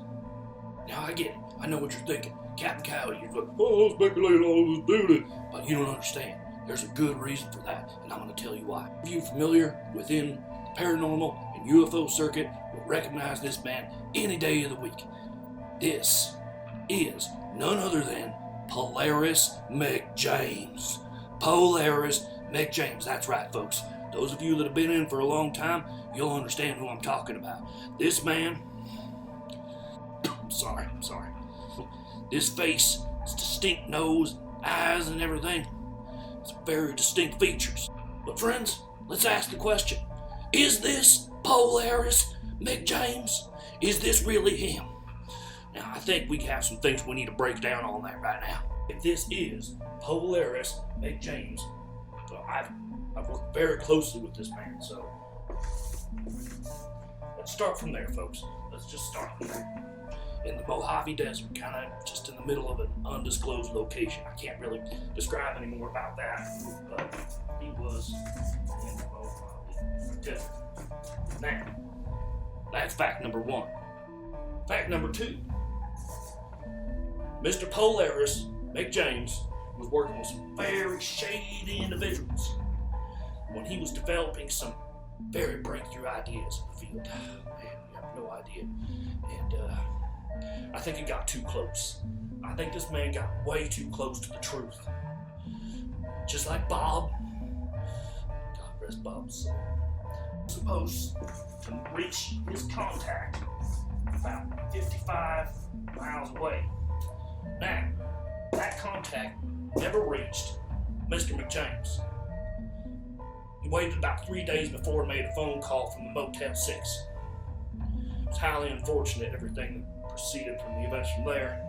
Now I get it. I know what you're thinking. Captain Coyote, you're like, oh, speculate all this duty. But you don't understand. There's a good reason for that, and I'm going to tell you why. If you're familiar within the paranormal and UFO circuit, will recognize this man any day of the week. This is none other than Polaris McJames. Polaris McJames. That's right, folks. Those of you that have been in for a long time, you'll understand who I'm talking about. This man, I'm sorry. This face, his distinct nose, eyes, and everything, it's very distinct features. But friends, let's ask the question, is this Polaris McJames? Is this really him? Now, I think we have some things we need to break down on that right now. If this is Polaris McJames, well, I've worked very closely with this man, so let's start from there, folks. Let's just start from there. In the Mojave Desert, kind of just in the middle of an undisclosed location. I can't really describe any more about that, but he was in the Mojave Desert. Now, that's fact number one. Fact number two. Mr. Polaris McJames was working with some very shady individuals when he was developing some very breakthrough ideas in the field. Man, you have no idea. And I think it got too close. I think this man got way too close to the truth. Just like Bob. God rest Bob's soul. Supposed to reach his contact about 55 miles away. Now, that contact never reached Mr. McJames. He waited about 3 days before he made a phone call from the Motel 6. It was highly unfortunate, everything that proceeded from the events from there.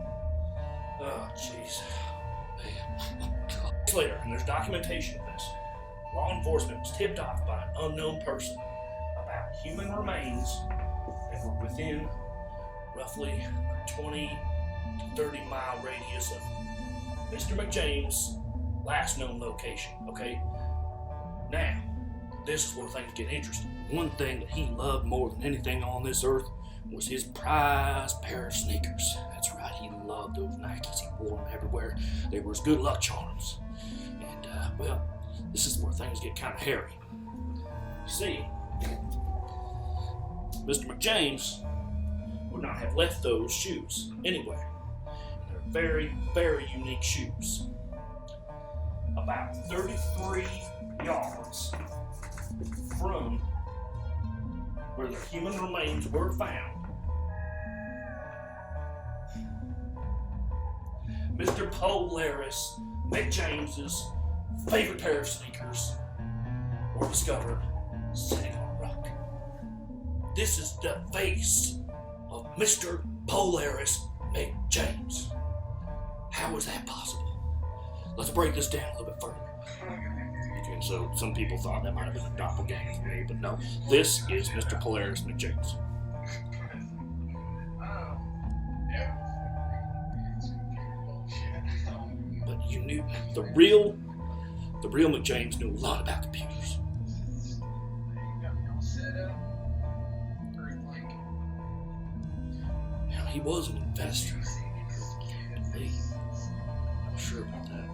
Oh, jeez. Man. God. Later, and there's documentation of this, law enforcement was tipped off by an unknown person about human remains that were within roughly a 20 to 30 mile radius of Mr. McJames' last known location, okay? Now, this is where things get interesting. One thing that he loved more than anything on this earth was his prized pair of sneakers. That's right, he loved those Nikes. He wore them everywhere. They were his good luck charms. And, well, this is where things get kind of hairy. You see, Mr. McJames would not have left those shoes anywhere. They're very, very unique shoes. About 33 yards from where the human remains were found, Mr. Polaris McJames's favorite pair of sneakers were discovered sitting on a rock. This is the face of Mr. Polaris McJames. How is that possible? Let's break this down a little bit further. And so some people thought that might have been a doppelganger for me, but no. This is Mr. Polaris McJames. But you knew the real McJames knew a lot about computers. Now he was an investor. I'm not sure about that.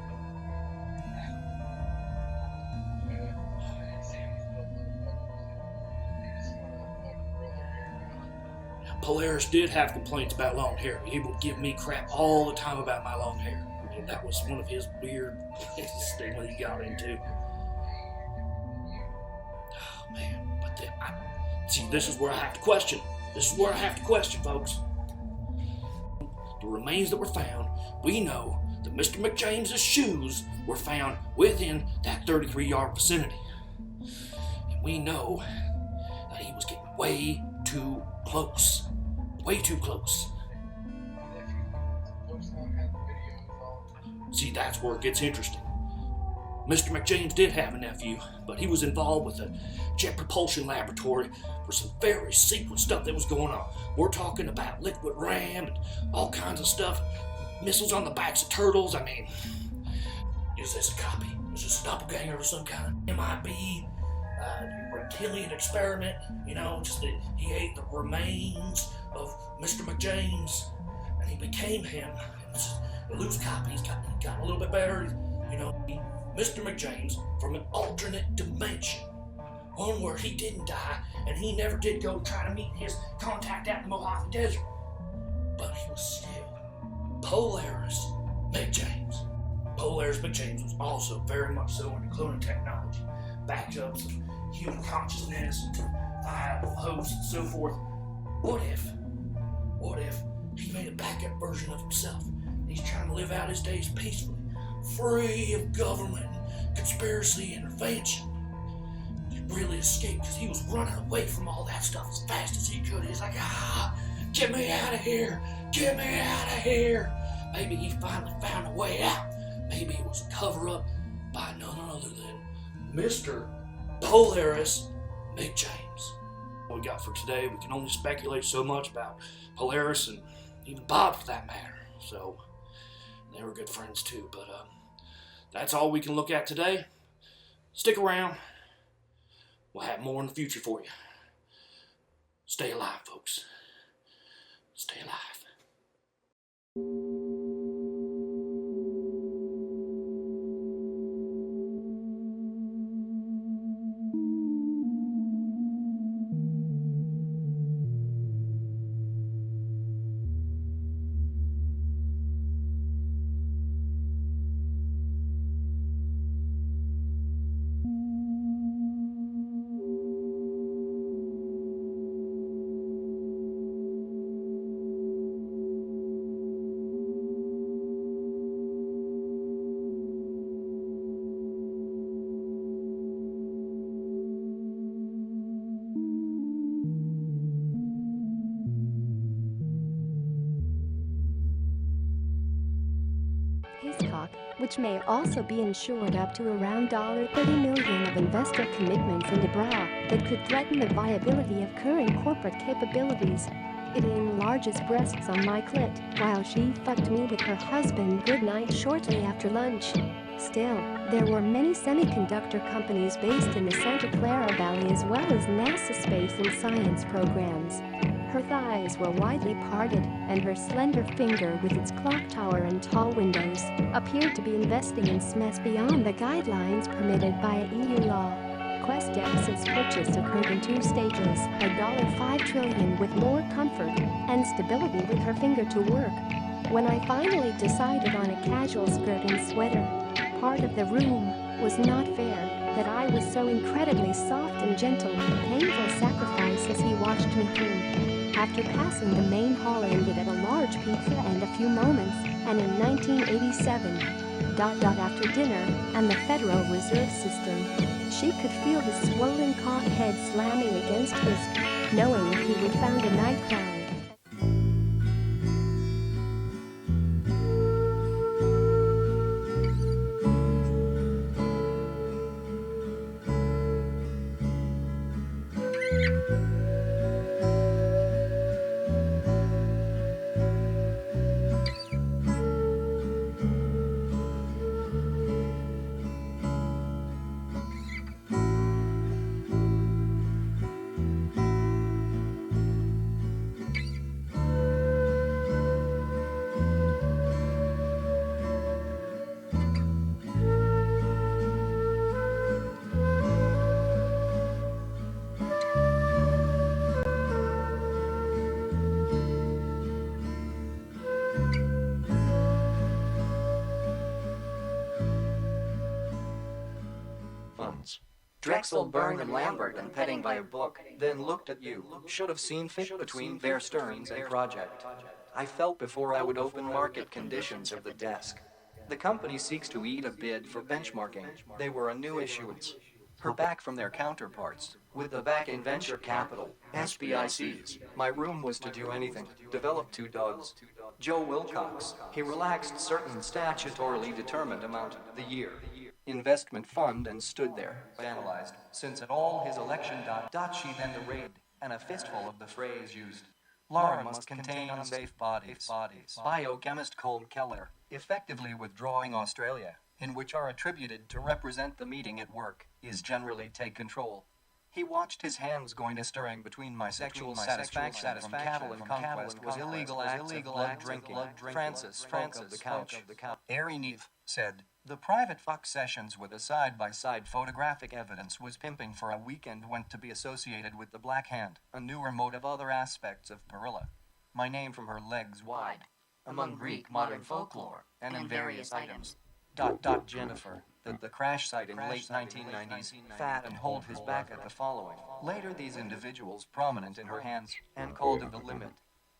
Polaris did have complaints about long hair. He would give me crap all the time about my long hair. I mean, that was one of his weird things that he got into. Oh, man. But see, this is where I have to question. This is where I have to question, folks. The remains that were found, we know that Mr. McJames's shoes were found within that 33-yard vicinity. And we know that he was getting way too close. Way too close. See, that's where it gets interesting. Mr. McJames did have a nephew, but he was involved with a jet propulsion laboratory for some very secret stuff that was going on. We're talking about liquid ram and all kinds of stuff, missiles on the backs of turtles. I mean, is this a copy? Is this a doppelganger of some kind? MIB, reptilian experiment? You know, just that he ate the remains of Mr. McJames, and he became him. A loose copy. He got a little bit better. You know, Mr. McJames from an alternate dimension, one where he didn't die, and he never did go try to meet his contact out in the Mojave Desert. But he was still Polaris McJames. Polaris McJames was also very much so into cloning technology, backups of human consciousness, and viable hosts, and so forth. What if he made a backup version of himself? He's trying to live out his days peacefully, free of government, conspiracy, intervention. He really escaped because he was running away from all that stuff as fast as he could. He's like, get me out of here, get me out of here. Maybe he finally found a way out. Maybe it was a cover-up by none other than Mr. Polaris McJames. What we got for today, we can only speculate so much about Polaris and even Bob for that matter. So, they were good friends too, but that's all we can look at today. Stick around. We'll have more in the future for you. Stay alive, folks. Stay alive. Hiscock, which may also be insured up to around $30 million of investor commitments into bra that could threaten the viability of current corporate capabilities. It enlarges breasts on my clit while she fucked me with her husband goodnight shortly after lunch. Still, there were many semiconductor companies based in the Santa Clara Valley as well as NASA space and science programs. Her thighs were widely parted, and her slender finger with its clock tower and tall windows appeared to be investing in mess beyond the guidelines permitted by EU law. Quest X's purchase occurred in 2 stages, $5 trillion with more comfort and stability with her finger to work. When I finally decided on a casual skirt and sweater, part of the room was not fair that I was so incredibly soft and gentle, painful sacrifice as he watched me through. After passing the main hall ended at a large pizza and a few moments, and in 1987, after dinner and the Federal Reserve System, she could feel his swollen cock head slamming against his, knowing he would found a nightgown. Drexel, Byrne, and Lambert, and petting by a book, then looked at you. Should have seen fit between Bear Stearns a project. I felt before I would open market conditions of the desk. The company seeks to eat a bid for benchmarking. They were a new issuance. Her back from their counterparts, with the back in venture capital, SBICs. My room was to do anything. Develop 2 dogs. Joe Wilcox. He relaxed certain statutorily determined amount the year. investment fund and stood there, analyzed, since at all his election she then the raid, and a fistful of the phrase used. Lauren must contain unsafe bodies. Biochemist Colm Keller, effectively withdrawing Australia, in which are attributed to represent the meeting at work, is generally take control. He watched his hands going to stirring between my sexual satisfaction from cattle and conquest was illegal acts of blood drinking. Francis spoke of the couch. Ari Neve said, the private fuck sessions with a side-by-side photographic evidence was pimping for a weekend went to be associated with the Black Hand, a newer mode of other aspects of Perilla. My name from her legs wide, among Greek modern folklore, and in various items. Jennifer, the crash site in late 1990s, fat and hold his back at the following. Later these individuals prominent in her hands, and called of the limit.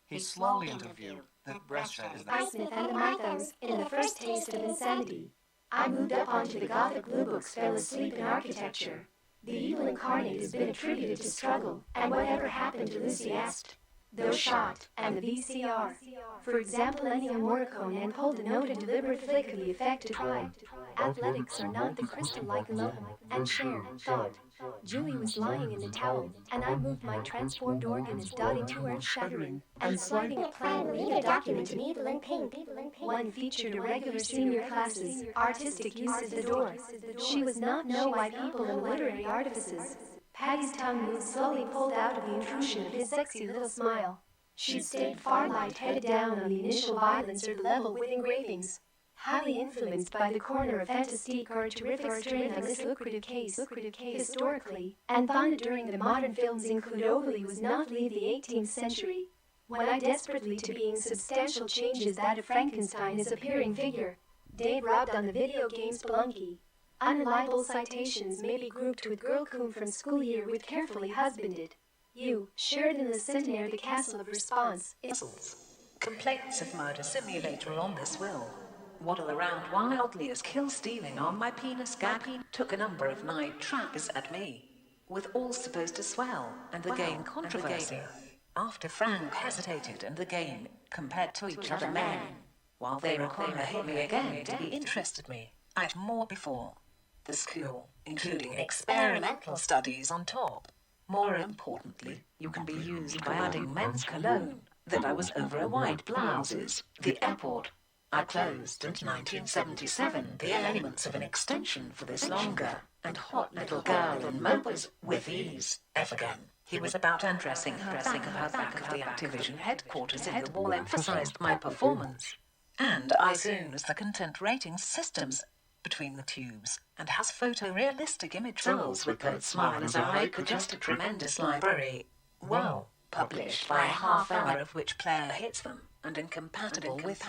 He slowly interviewed, the breastshot is I, Smith and the Mythos, in the first taste of insanity. I moved up onto the Gothic blue books, fell asleep in architecture. The evil incarnate has been attributed to struggle, and whatever happened to Lucy asked. Those shot, and the VCR. For example, Ennio Morricone and pulled a noted deliberate flick of the effect to try. Athletics are not the crystal-like alone, and Cher thought. Julie was lying in the towel, and I moved my transformed organist dotting to earth-shattering, and sliding a plan leader document in evil and pink. One featured irregular senior classes, artistic use as the door. She was not no white people and literary artifices. Patty's tongue moved slowly, pulled out of the intrusion of his sexy little smile. She stayed far light-headed down on the initial violence or the level with engravings. Highly influenced by the corner of fantastique or a terrific strain on this lucrative case, historically, and founded during the modern films include Overly was not leave the 18th century. When I desperately to being substantial changes that of Frankenstein is appearing figure. Dave robbed on the video game Spelunky. Unreliable citations may be grouped with Girl Coom from School Year with carefully husbanded. You, Sheridan the Centenaire, the castle of response. Complaints of murder simulator on this will. Waddle around wildly as kill stealing on my penis gag took a number of night trackers at me. With all supposed to swell, and the game controversy. After Frank hesitated and the game compared to each other men. While they require hit me again to be interested me, I'd more before. The school, including experimental studies on top. More importantly, you can be used by adding men's cologne, that I was over a white blouses, the airport. I closed in 1977 the elements of an extension for this longer and hot little girl in mobiles with ease. F again. He was about undressing her back of the Activision headquarters in the wall emphasized my performance. And I soon as the content rating systems between the tubes, and has photorealistic image fills with both smile as I could just a tremendous library. Wow, published by a half hour of which player hits them, and incompatible with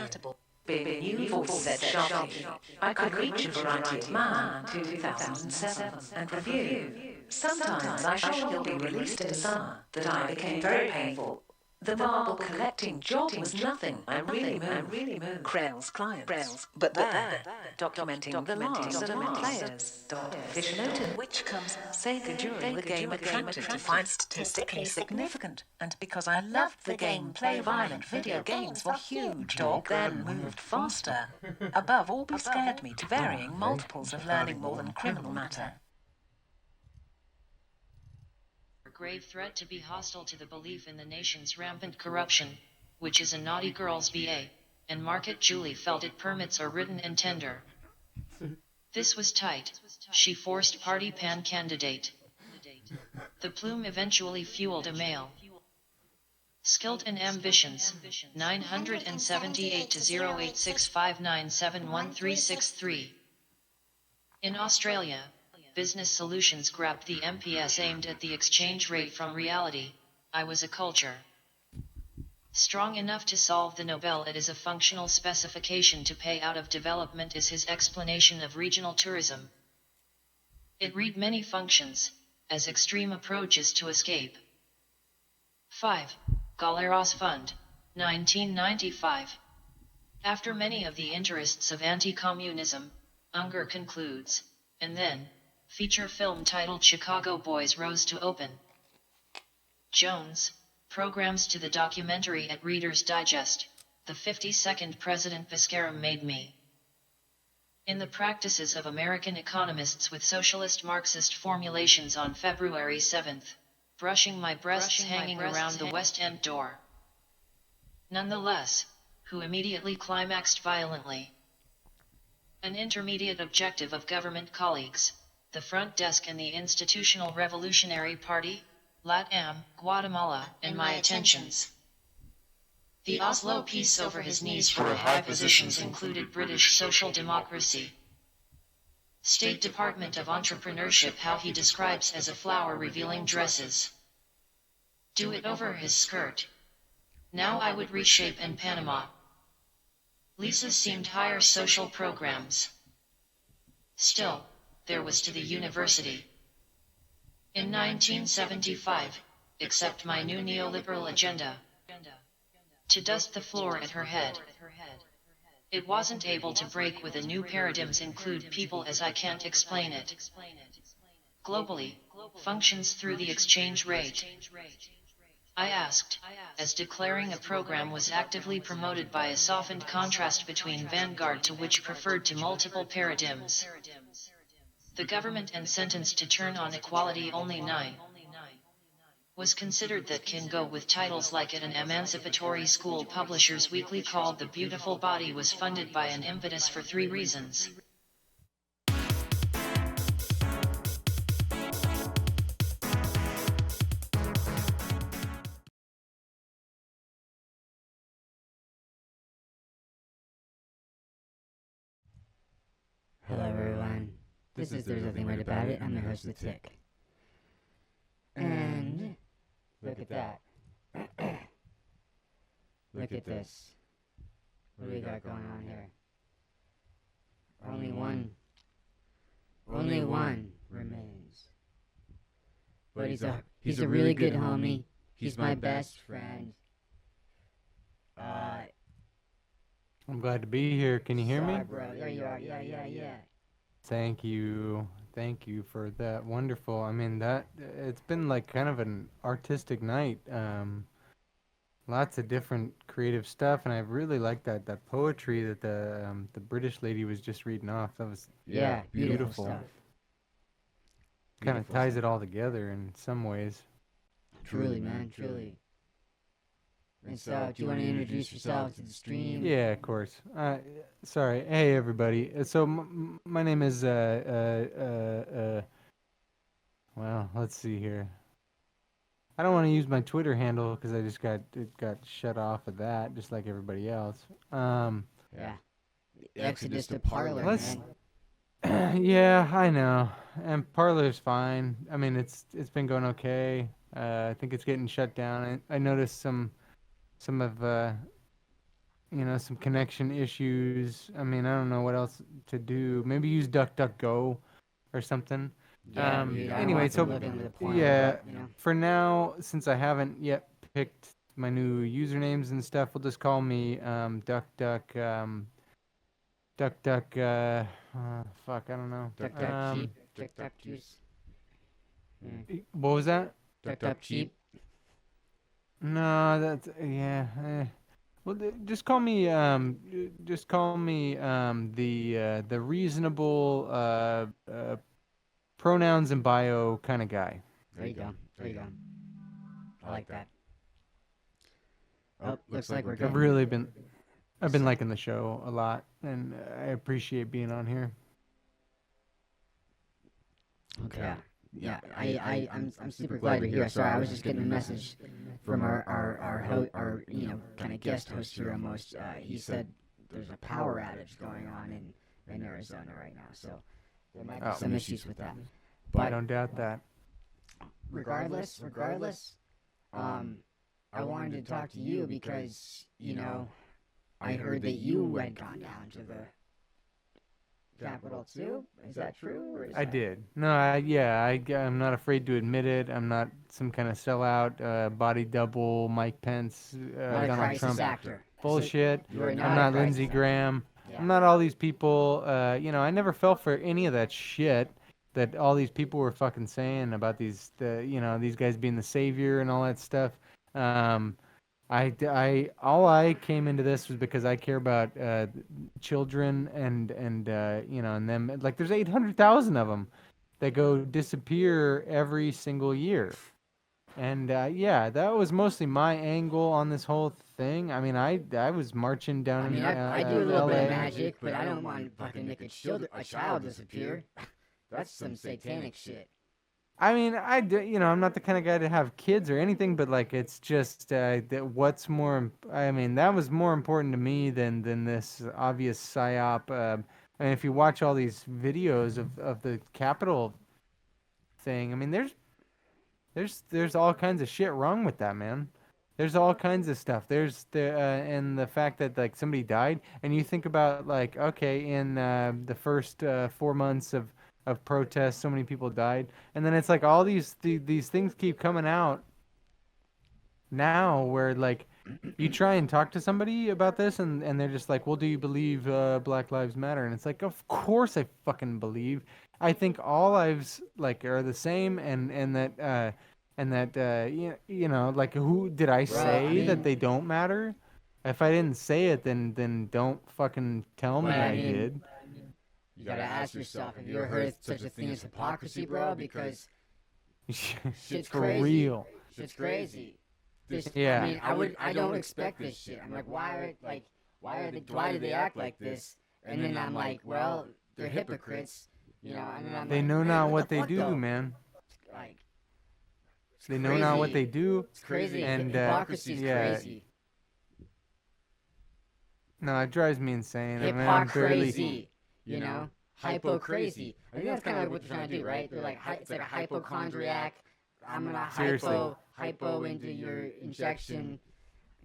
Big new voice said sharply. I could reach a variety of man 2007 and review. Sometimes I shall be released in summer that I became very painful. The marble collecting job was nothing. I really moved. Krell's clients. But there, documenting the last of my players. Fish noted which comes Sega during the game attracted to find statistically significant. And because I loved the gameplay, violent video games were huge. Dog then moved faster. Above all, scared me to varying multiples of learning more than criminal matter. Grave threat to be hostile to the belief in the nation's rampant corruption, which is a naughty girl's BA, and market Julie felt it permits are written and tender. This was tight. She forced party pan candidate. The plume eventually fueled a male. Skilled and ambitions, 978 to 0865971363. In Australia, Business Solutions grabbed the MPS aimed at the exchange rate from reality. I was a culture strong enough to solve the Nobel. It is a functional specification to pay out of development is his explanation of regional tourism. It read many functions, as extreme approaches to escape. 5. Galeras Fund, 1995. After many of the interests of anti-communism, Unger concludes, and then, feature film titled Chicago Boys rose to open. Jones, programs to the documentary at Reader's Digest, the 52nd President Viscarum made me. In the practices of American economists with socialist Marxist formulations on February 7th, brushing my breasts hanging around the West End door. Nonetheless, who immediately climaxed violently. An intermediate objective of government colleagues, the front desk and the Institutional Revolutionary Party, LATAM, Guatemala, and my attentions. The Oslo peace over his knees for high positions included British Social Democracy. State Department of Entrepreneurship how he describes as a flower revealing dresses. Do it over his skirt. Now I would reshape in Panama. Lisa seemed higher social programs. Still, there was to the university. In 1975, accept my new neoliberal agenda. To dust the floor at her head. It wasn't able to break with the new paradigms include people as I can't explain it. Globally, functions through the exchange rate. I asked, as declaring a program was actively promoted by a softened contrast between vanguard to which preferred to multiple paradigms. The government and sentenced to turn on equality only 9. Was considered that can go with titles like at an emancipatory school publishers weekly called The Beautiful Body was funded by an impetus for 3 reasons. Hello everyone, this is There's Nothing Right About It. I'm your host, The Tick. And look at that. Look at this. What do we got going on here? Only one remains. But he's a really good homie. He's my best friend. I'm glad to be here. Can you hear me? Sorry, bro. There you are. Yeah. Thank you for that. Wonderful. I mean, it's been like kind of an artistic night. Lots of different creative stuff, and I really like that poetry that the British lady was just reading off. That was beautiful. Stuff. Kind of ties it all together in some ways. Truly, man, truly. And so, do you want to introduce yourself to the stream? Yeah, of course. Sorry. Hey, everybody. So, my name is, well, let's see here. I don't want to use my Twitter handle because it got shut off of that, just like everybody else. Yeah. Exodus to Parlor, man. Yeah, I know. And Parlor's fine. I mean, it's been going okay. I think it's getting shut down. I noticed some of some connection issues. I mean, I don't know what else to do. Maybe use DuckDuckGo or something. Anyway, so yeah, for now, since I haven't yet picked my new usernames and stuff, we'll just call me DuckDuck. Fuck, I don't know. DuckDuck Juice. What was that? DuckDuck Cheap. No, that's Well, just call me the reasonable pronouns and bio kind of guy. There you go. I like that. Oh, looks like we're good. I've been liking the show a lot, and I appreciate being on here. Okay. Yeah, I'm super glad you're here. Sorry, I was just getting a message from our kind of guest host here almost. He said there's a power outage going on in Arizona right now, so there might be some issues with that. But I don't doubt that. Regardless, I wanted to talk to you because, I heard that you had gone down to the Qapital too. Is that true? I did. No, I'm not afraid to admit it. I'm not some kind of sellout, body double, Mike Pence, Donald Trump actor. Bullshit. So I'm not Lindsey Graham. Yeah. I'm not all these people. I never fell for any of that shit that all these people were fucking saying about these guys being the savior and all that stuff. All I came into this was because I care about children and and them. Like, there's 800,000 of them that go disappear every single year. And yeah, that was mostly my angle on this whole thing. I mean, I was marching down I in mean, I do a little bit of LA. magic, but I don't want to fucking make a child disappear. That's some satanic shit. I mean, I'm not the kind of guy to have kids or anything, but like, it's just what's more. I mean, that was more important to me than this obvious psyop. I mean, if you watch all these videos of the Capitol thing, I mean, there's all kinds of shit wrong with that, man. There's all kinds of stuff. There's and the fact that like somebody died, and you think about like, okay, in the first 4 months of protests, so many people died, and then it's like all these things keep coming out now where like you try and talk to somebody about this, and they're just like, well, do you believe Black Lives Matter? And it's like, of course I fucking believe. I think all lives like are the same, and that like, who did I say that they don't matter? If I didn't say it, then don't fucking tell me I did. You gotta ask yourself, have you ever heard such a thing as hypocrisy, bro? Because shit's For crazy. real. Shit's crazy. This, Yeah. I mean, I don't expect this shit. I'm like, why do they act like this? And then I'm like, well, they're hypocrites, you know. And then I'm They like, know man, not what what the they fuck, do, though? man. Like, it's They know not what they crazy. do. It's crazy. And Hypocrisy's yeah, crazy. no, it drives me insane. I mean, I'm barely. Hypocrisy, you know? Hypo crazy. I think that's kind of like what they're trying to do, right? They're like, it's like a hypochondriac. I'm gonna Seriously. hypo into your injection.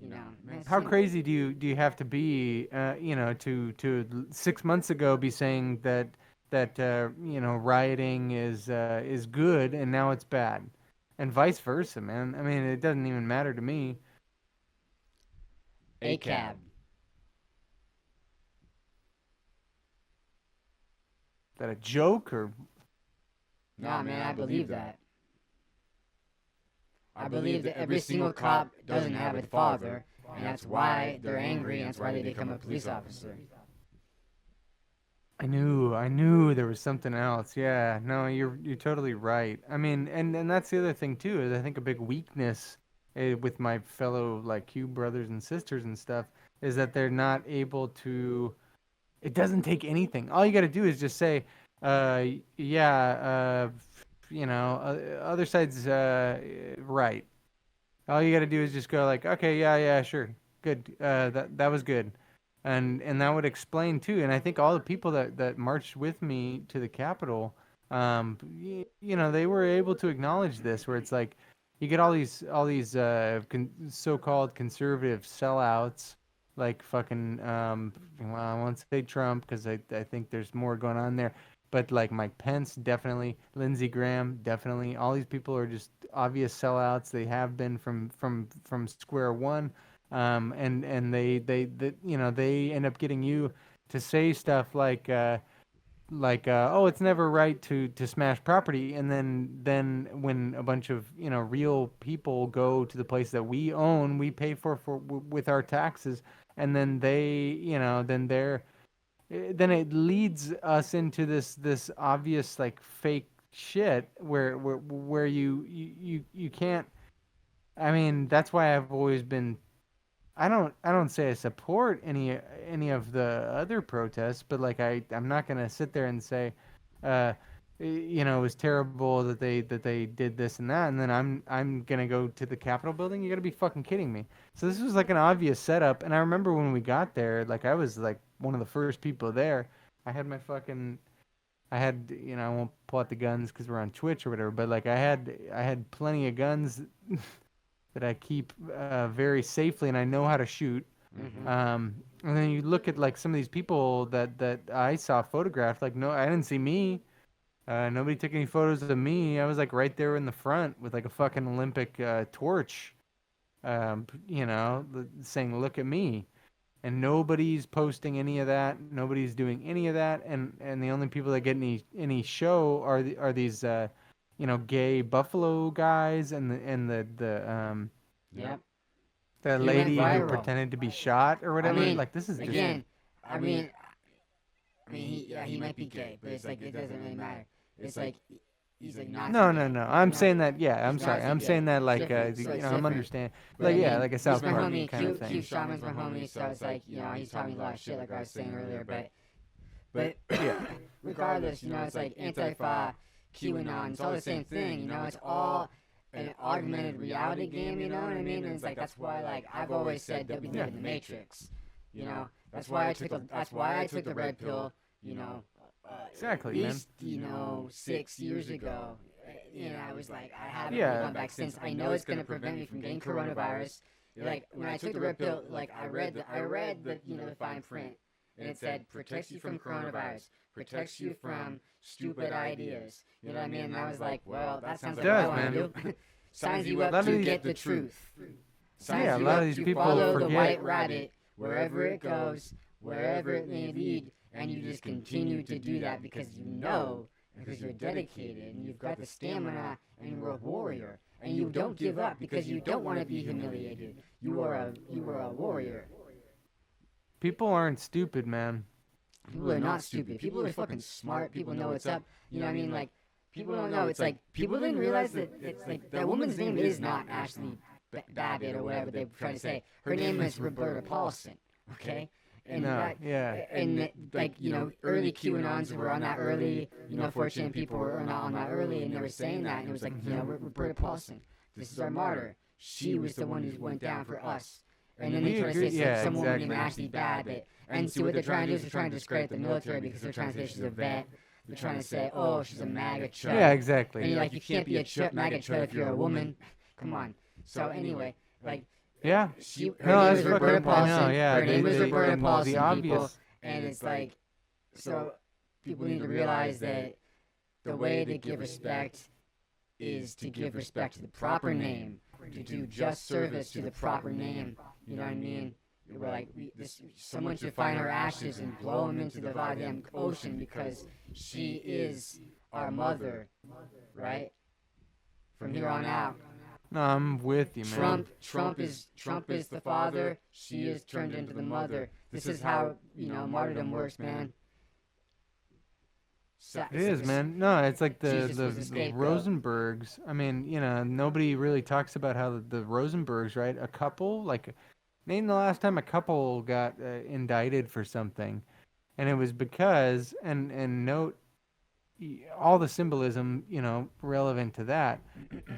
You know, man, How crazy do you have to be, to 6 months ago be saying that rioting is good and now it's bad, and vice versa, man. I mean, it doesn't even matter to me. ACAB. Is that a joke or? Nah, man, I believe that. I believe that every single cop doesn't have a father, and that's why they're angry, and that's why they become a police officer. I knew there was something else. Yeah, no, you're totally right. I mean, and that's the other thing too, is I think a big weakness with my fellow like Q brothers and sisters and stuff is that they're not able to. It doesn't take anything. All you got to do is just say, yeah, other side's right. All you got to do is just go like, okay, yeah, sure, good. That was good, and that would explain too. And I think all the people that marched with me to the Capitol, they were able to acknowledge this, where it's like, you get all these so-called conservative sellouts, like fucking well, I won't say Trump because I think there's more going on there, but like Mike Pence, definitely, Lindsey Graham, definitely. All these people are just obvious sellouts. They have been from square one, and they end up getting you to say stuff like oh, it's never right to smash property, and then when a bunch of real people go to the place that we own, we pay for with our taxes, and then then it leads us into this obvious like fake shit where you can't. I mean, that's why I've always been. I don't say I support any of the other protests, but like I'm not gonna sit there and say, uh, it was terrible that they did this and that, and then I'm gonna go to the Capitol building. You gotta be fucking kidding me. So this was like an obvious setup, and I remember when we got there, like I was like one of the first people there. I had my fucking I won't pull out the guns because we're on Twitch or whatever, but like I had plenty of guns that I keep very safely, and I know how to shoot. Mm-hmm. And then you look at like some of these people that I saw photographed. Like, no, I didn't see me. Nobody took any photos of me. I was like right there in the front with like a fucking Olympic torch, saying, "Look at me." And nobody's posting any of that. Nobody's doing any of that. And the only people that get any show are these gay Buffalo guys and the Yep. The He lady went who viral. pretended to be shot or whatever. I mean, like this is just again, I mean, he might be gay, but it's like it doesn't really matter. It's like he's like Nazi. no. gay, I'm you know? saying that. Yeah, I'm He's sorry. Nazi I'm gay. saying that like Different, so you it's know, I'm different. understand. But Like I yeah, mean, like a he's South my Park homie. kind of thing. Q Shaman's my homie, so it's like he's taught me a lot of shit, like I was saying earlier. But Yeah. regardless, it's like Antifa, QAnon, it's all the same thing. It's all an augmented reality game. You know what I mean? And it's like that's why like I've always said that we live in the Matrix. That's why I took the red pill. Exactly, at man. least 6 years ago. I was like, I haven't gone back since. I know it's gonna prevent me from getting coronavirus. Like when I took the red pill, like I read the the fine print, and it said protects you from coronavirus, protects you from stupid ideas. You know what I mean? And I was like, well, that sounds like what I want to do. Signs you up to get the truth. Signs you a lot up of these to people follow the forget. white rabbit wherever it goes, wherever it may lead, and you just continue to do that because because you're dedicated and you've got the stamina and you're a warrior and you don't give up because you don't want to be humiliated. You are a warrior. People aren't stupid, man. People are not stupid. People are fucking smart. People know what's up. You know what I mean? Like, people don't know. It's like, people didn't realize that it's like, that woman's name is not Ashley Babbitt or whatever they try to say. Her name is Roberta Paulson, okay? And like, early QAnons were on that early, 4chan people were on that early, and they were saying that, and it was like, Roberta Paulson, this is our martyr. She was the one who went down for us. And then they try to say some woman named Ashley Babbitt. And see what they're trying to do is they're trying to discredit the military because they're trying to say she's a vet. They're trying to say, oh, she's a MAGA chud. Yeah, exactly. And you're like, you can't be a MAGA chud if you're a woman. Come on. So anyway, like, yeah. Her name is Roberta Paulson. Yeah, her name is Roberta Paulson, the obvious. people. And it's like, so people need to realize that the way to give respect is to give respect to the proper name, to do just service to the proper name. You know what I mean? We're like, someone should find her ashes and blow them into the goddamn ocean because she is our mother, right? From here on out. No, I'm with you, man. Trump is the father. She is turned into the mother. This is how martyrdom works, man. It is, man. No, it's like the scapegoat. Rosenbergs. I mean, nobody really talks about how the Rosenbergs, right? A couple, like, name the last time a couple got indicted for something, and it was because, and note all the symbolism, relevant to that,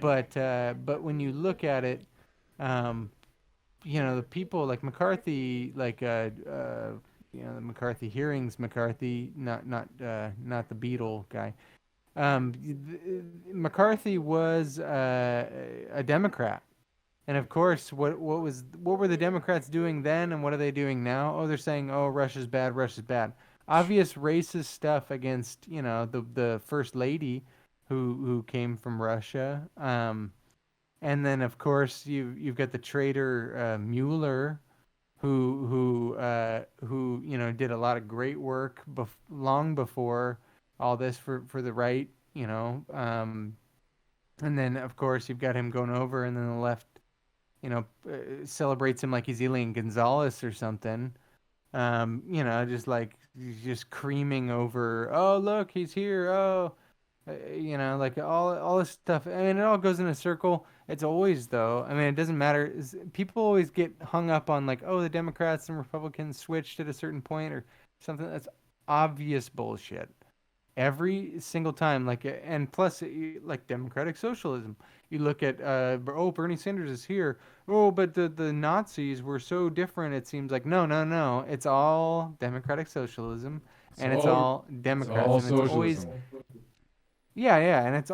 but when you look at it, the people like McCarthy, like the McCarthy hearings, McCarthy, not the Beatle guy. McCarthy was a Democrat, and of course, what were the Democrats doing then, and what are they doing now? Oh, they're saying, oh, Russia's bad, Russia's bad. Obvious racist stuff against the first lady who came from Russia. And then of course you've got the traitor Mueller, who did a lot of great work long before all this for the right, and then of course you've got him going over, and then the left celebrates him like he's Elian Gonzalez or something. Just creaming over, oh look, he's here, like all this stuff. I mean, it all goes in a circle. It's always, though, I mean, it doesn't matter. People always get hung up on like, oh, the Democrats and Republicans switched at a certain point or something. That's obvious bullshit. Every single time, and plus, like democratic socialism. You look at, Bernie Sanders is here. Oh, but the Nazis were so different. It seems like no. It's all democratic socialism, and it's all Democrats. All and it's always, and it's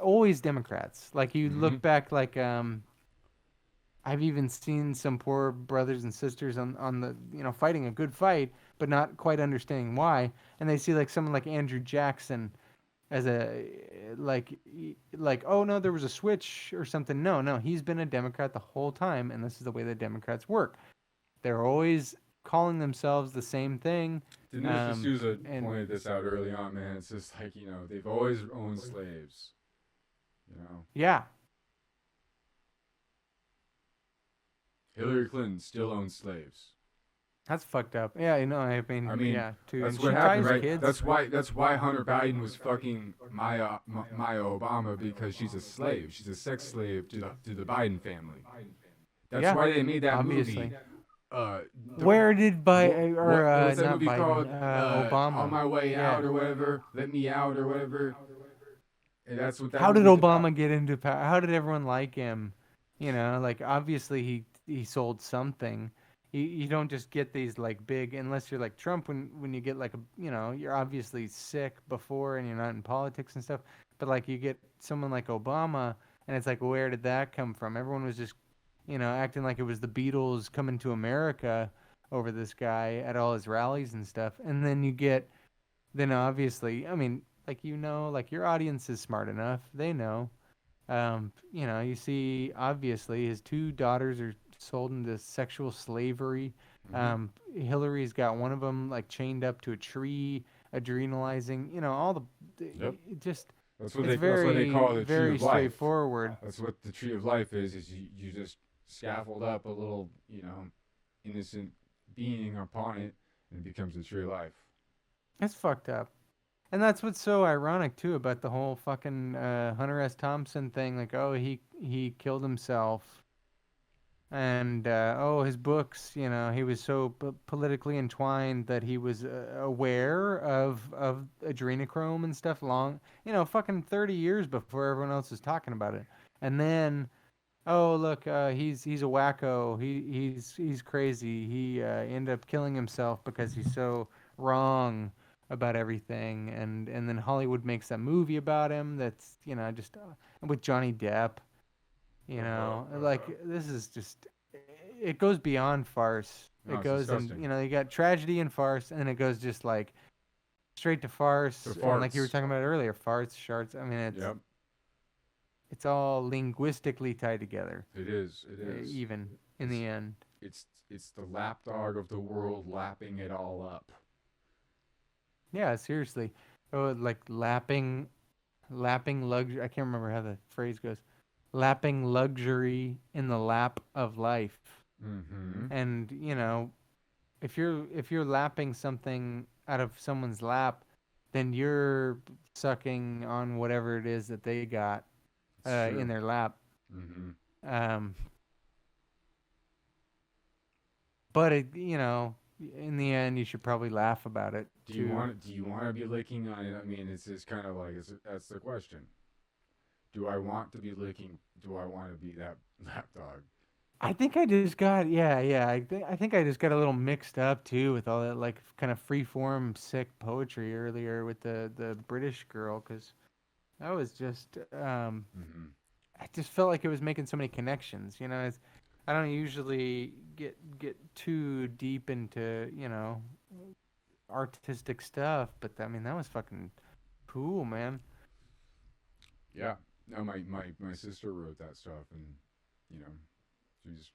always Democrats. Like you look back, like I've even seen some poor brothers and sisters on the fighting a good fight, but not quite understanding why, and they see like someone like Andrew Jackson as a like oh no, there was a switch or something. No, he's been a Democrat the whole time, and this is the way the Democrats work. They're always calling themselves the same thing. Dinesh D'Souza pointed this out early on, man. It's just like, they've always owned slaves. Yeah. Hillary Clinton still owns slaves. That's fucked up. Yeah, you know. I mean, yeah. Too. That's And what she happened, ties right? kids. That's why Hunter Biden was fucking Maya Obama, because she's a slave. She's a sex slave to the Biden family. That's Yeah, why they made that obviously. movie. Where did What's that not movie Biden, called? Obama? On My Way Yeah. Out or whatever. Let Me Out or whatever. And that's what that How did movie's Obama about. get into power? How did everyone like him? You know, like obviously he sold something. You don't just get these like big unless you're like Trump when you get like a you're obviously sick before and you're not in politics and stuff. But like you get someone like Obama and it's like where did that come from? Everyone was just acting like it was the Beatles coming to America over this guy at all his rallies and stuff. And then obviously, I mean, like your audience is smart enough. They know. You see obviously his two daughters are sold into sexual slavery. Hillary's got one of them like chained up to a tree, adrenalizing, all the Yep. it just That's what it's that's what they call the tree very of life. straightforward. That's what the tree of life is you just scaffold up a little, innocent being upon it, and it becomes the tree of life. It's fucked up. And that's what's so ironic too about the whole fucking Hunter S. Thompson thing. Like, oh, he killed himself, and his books. He was so politically entwined that he was aware of adrenochrome and stuff. Fucking 30 years before everyone else was talking about it. And then, oh look, he's a wacko. He's crazy. He ended up killing himself because he's so wrong about everything, and then Hollywood makes that movie about him that's just with Johnny Depp. Like this is just it goes beyond farce. No, It it's goes and disgusting. you got tragedy and farce, and it goes just like straight to farce. To And like you were farts. talking about earlier, farts, sharts. I mean, Yep. it's all linguistically tied together. It is. It is. Even in the end. It's the lapdog of the world lapping it all up. Yeah, seriously. Oh, like lapping luxury. I can't remember how the phrase goes. Lapping luxury in the lap of life. Mm-hmm. And if you're lapping something out of someone's lap, then you're sucking on whatever it is that they got in their lap. Mm-hmm. But in the end, you should probably laugh about it. Do you want to be licking on it? I mean, it's just kind of like that's the question. Do I want to be licking? Do I want to be that lapdog? I think I just got yeah. I think I just got a little mixed up too with all that like kind of free-form sick poetry earlier with the British girl, because that was just I just felt like it was making so many connections. I don't usually get too deep into artistic stuff, but I mean that was fucking cool, man. Yeah. No, my sister wrote that stuff, and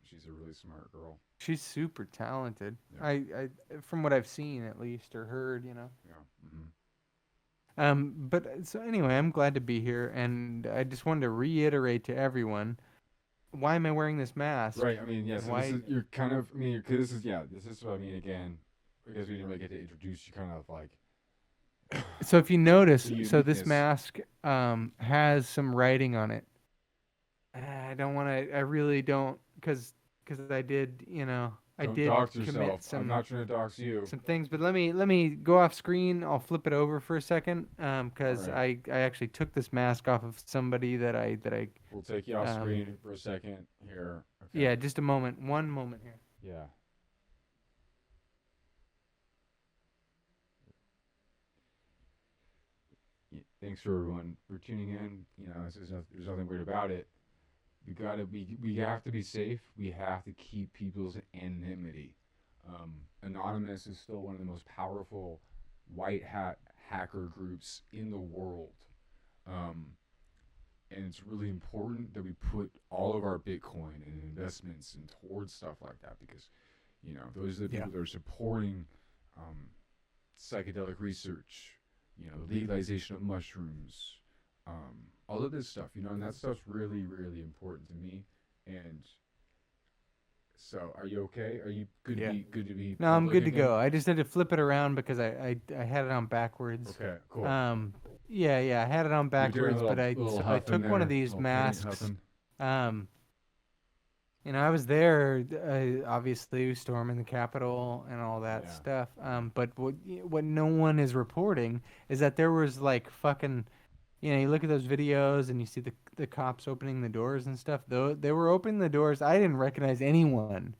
she's a really smart girl. She's super talented. Yeah. I from what I've seen at least or heard, Yeah. But so anyway, I'm glad to be here, and I just wanted to reiterate to everyone, why am I wearing this mask? Right. I mean, yes. Yeah, so why? you're kind of. I mean, this is what I mean again, because we didn't really get to introduce you. Kind of like. So if you notice, so this uniqueness. mask has some writing on it. I don't want to. I really don't, because I did, I Don't did dox commit yourself. some. I'm not trying to dox you. Some things, but let me go off screen. I'll flip it over for a second, because Alright. I actually took this mask off of somebody that I. We'll take you off screen for a second here. Okay. Yeah, just a moment. One moment here. Yeah. Thanks for everyone for tuning in. There's nothing weird about it. We have to be safe. We have to keep people's anonymity. Anonymous is still one of the most powerful white hat hacker groups in the world. And it's really important that we put all of our Bitcoin and investments and towards stuff like that, because, those are the people that are supporting psychedelic research, legalization of mushrooms, all of this stuff, and that stuff's really, really important to me. And So, are you okay? Are you good Yeah. to be good to be No, I'm public good to again? go. I just had to flip it around because I had it on backwards. Okay, cool. Yeah, I had it on You're doing a backwards, but little I huffing took one of there, these little paint masks. huffing. I was there, obviously storming the Capitol and all that Yeah. stuff. But what no one is reporting is that there was like fucking, you look at those videos and you see the cops opening the doors and stuff. Though they were opening the doors, I didn't recognize anyone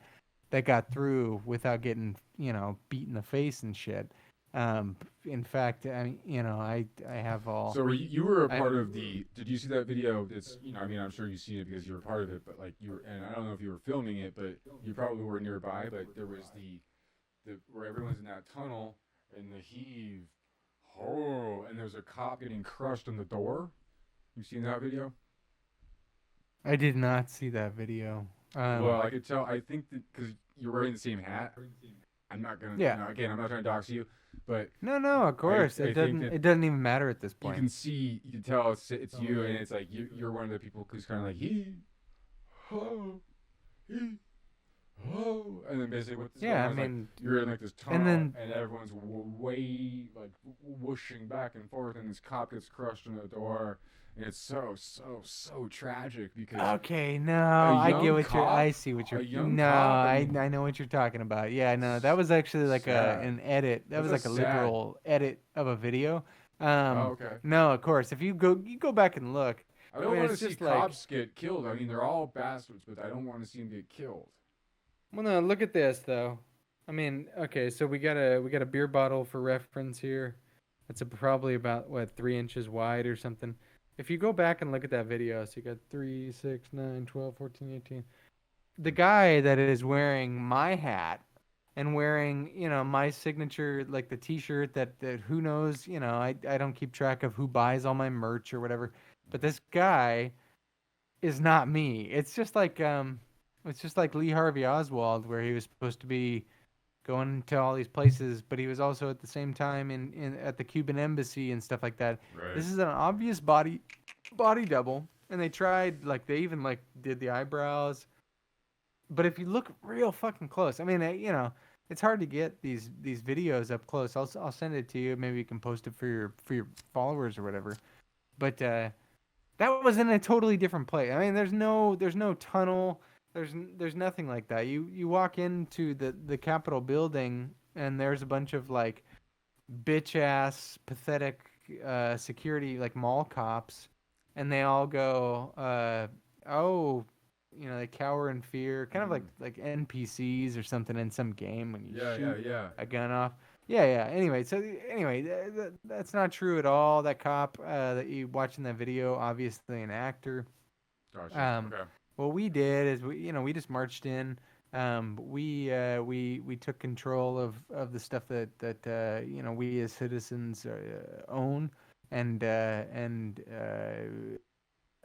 that got through without getting, beat in the face and shit. In fact, I have all. So you were a I- part of the? Did you see that video? It's I mean, I'm sure you see it because you were part of it. But like you were, and I don't know if you were filming it, but you probably were nearby. But there was the where everyone's in that tunnel and the heave, and there's a cop getting crushed in the door. You seen that video? I did not see that video. Well, I could tell. I think that because you're wearing the same hat. I'm not gonna. Yeah. Again, I'm not trying to dox you, but No, of course. I It think doesn't. that It doesn't even matter at this you point. you can tell it's you, and it's like you're one of the people who's kind of like he, and then basically what's Yeah, going on is, like, you're in like this tunnel, and everyone's way like whooshing back and forth, and this cop gets crushed in the door, and it's so tragic because Okay, no, I get young what you're. cop- I see what you're. a young No, cop, I mean, know what you're talking about. Yeah, no, that was actually like sad. an edit. That was like That's a sad. literal edit of a video. Okay. No, of course. If you go back and look. I don't mean, want to it's see just like- cops get killed. I mean, they're all bastards, but I don't want to see them get killed. Well, no, look at this though. I mean, okay, so we got a beer bottle for reference here. It's probably about 3 inches wide or something. If you go back and look at that video, so you got 3, 6, 9, 12, 14, 18. The guy that is wearing my hat and wearing, my signature, like the T-shirt that who knows, I don't keep track of who buys all my merch or whatever. But this guy is not me. It's just like Lee Harvey Oswald, where he was supposed to be going to all these places, but he was also at the same time at the Cuban embassy and stuff like that. Right. This is an obvious body double, and they tried they even did the eyebrows. But if you look real fucking close, I mean, it's hard to get these videos up close. I'll send it to you. Maybe you can post it for your followers or whatever. But that was in a totally different place. I mean, there's no tunnel. There's nothing like that. You walk into the Capitol building and there's a bunch of bitch ass pathetic security mall cops, and they all go they cower in fear, kind of like NPCs or something in some game when you shoot a gun off. Yeah. Anyway, that's not true at all. That cop that you watching that video, obviously an actor. Gotcha. Okay. What we did is we just marched in. We took control of the stuff that we as citizens own, and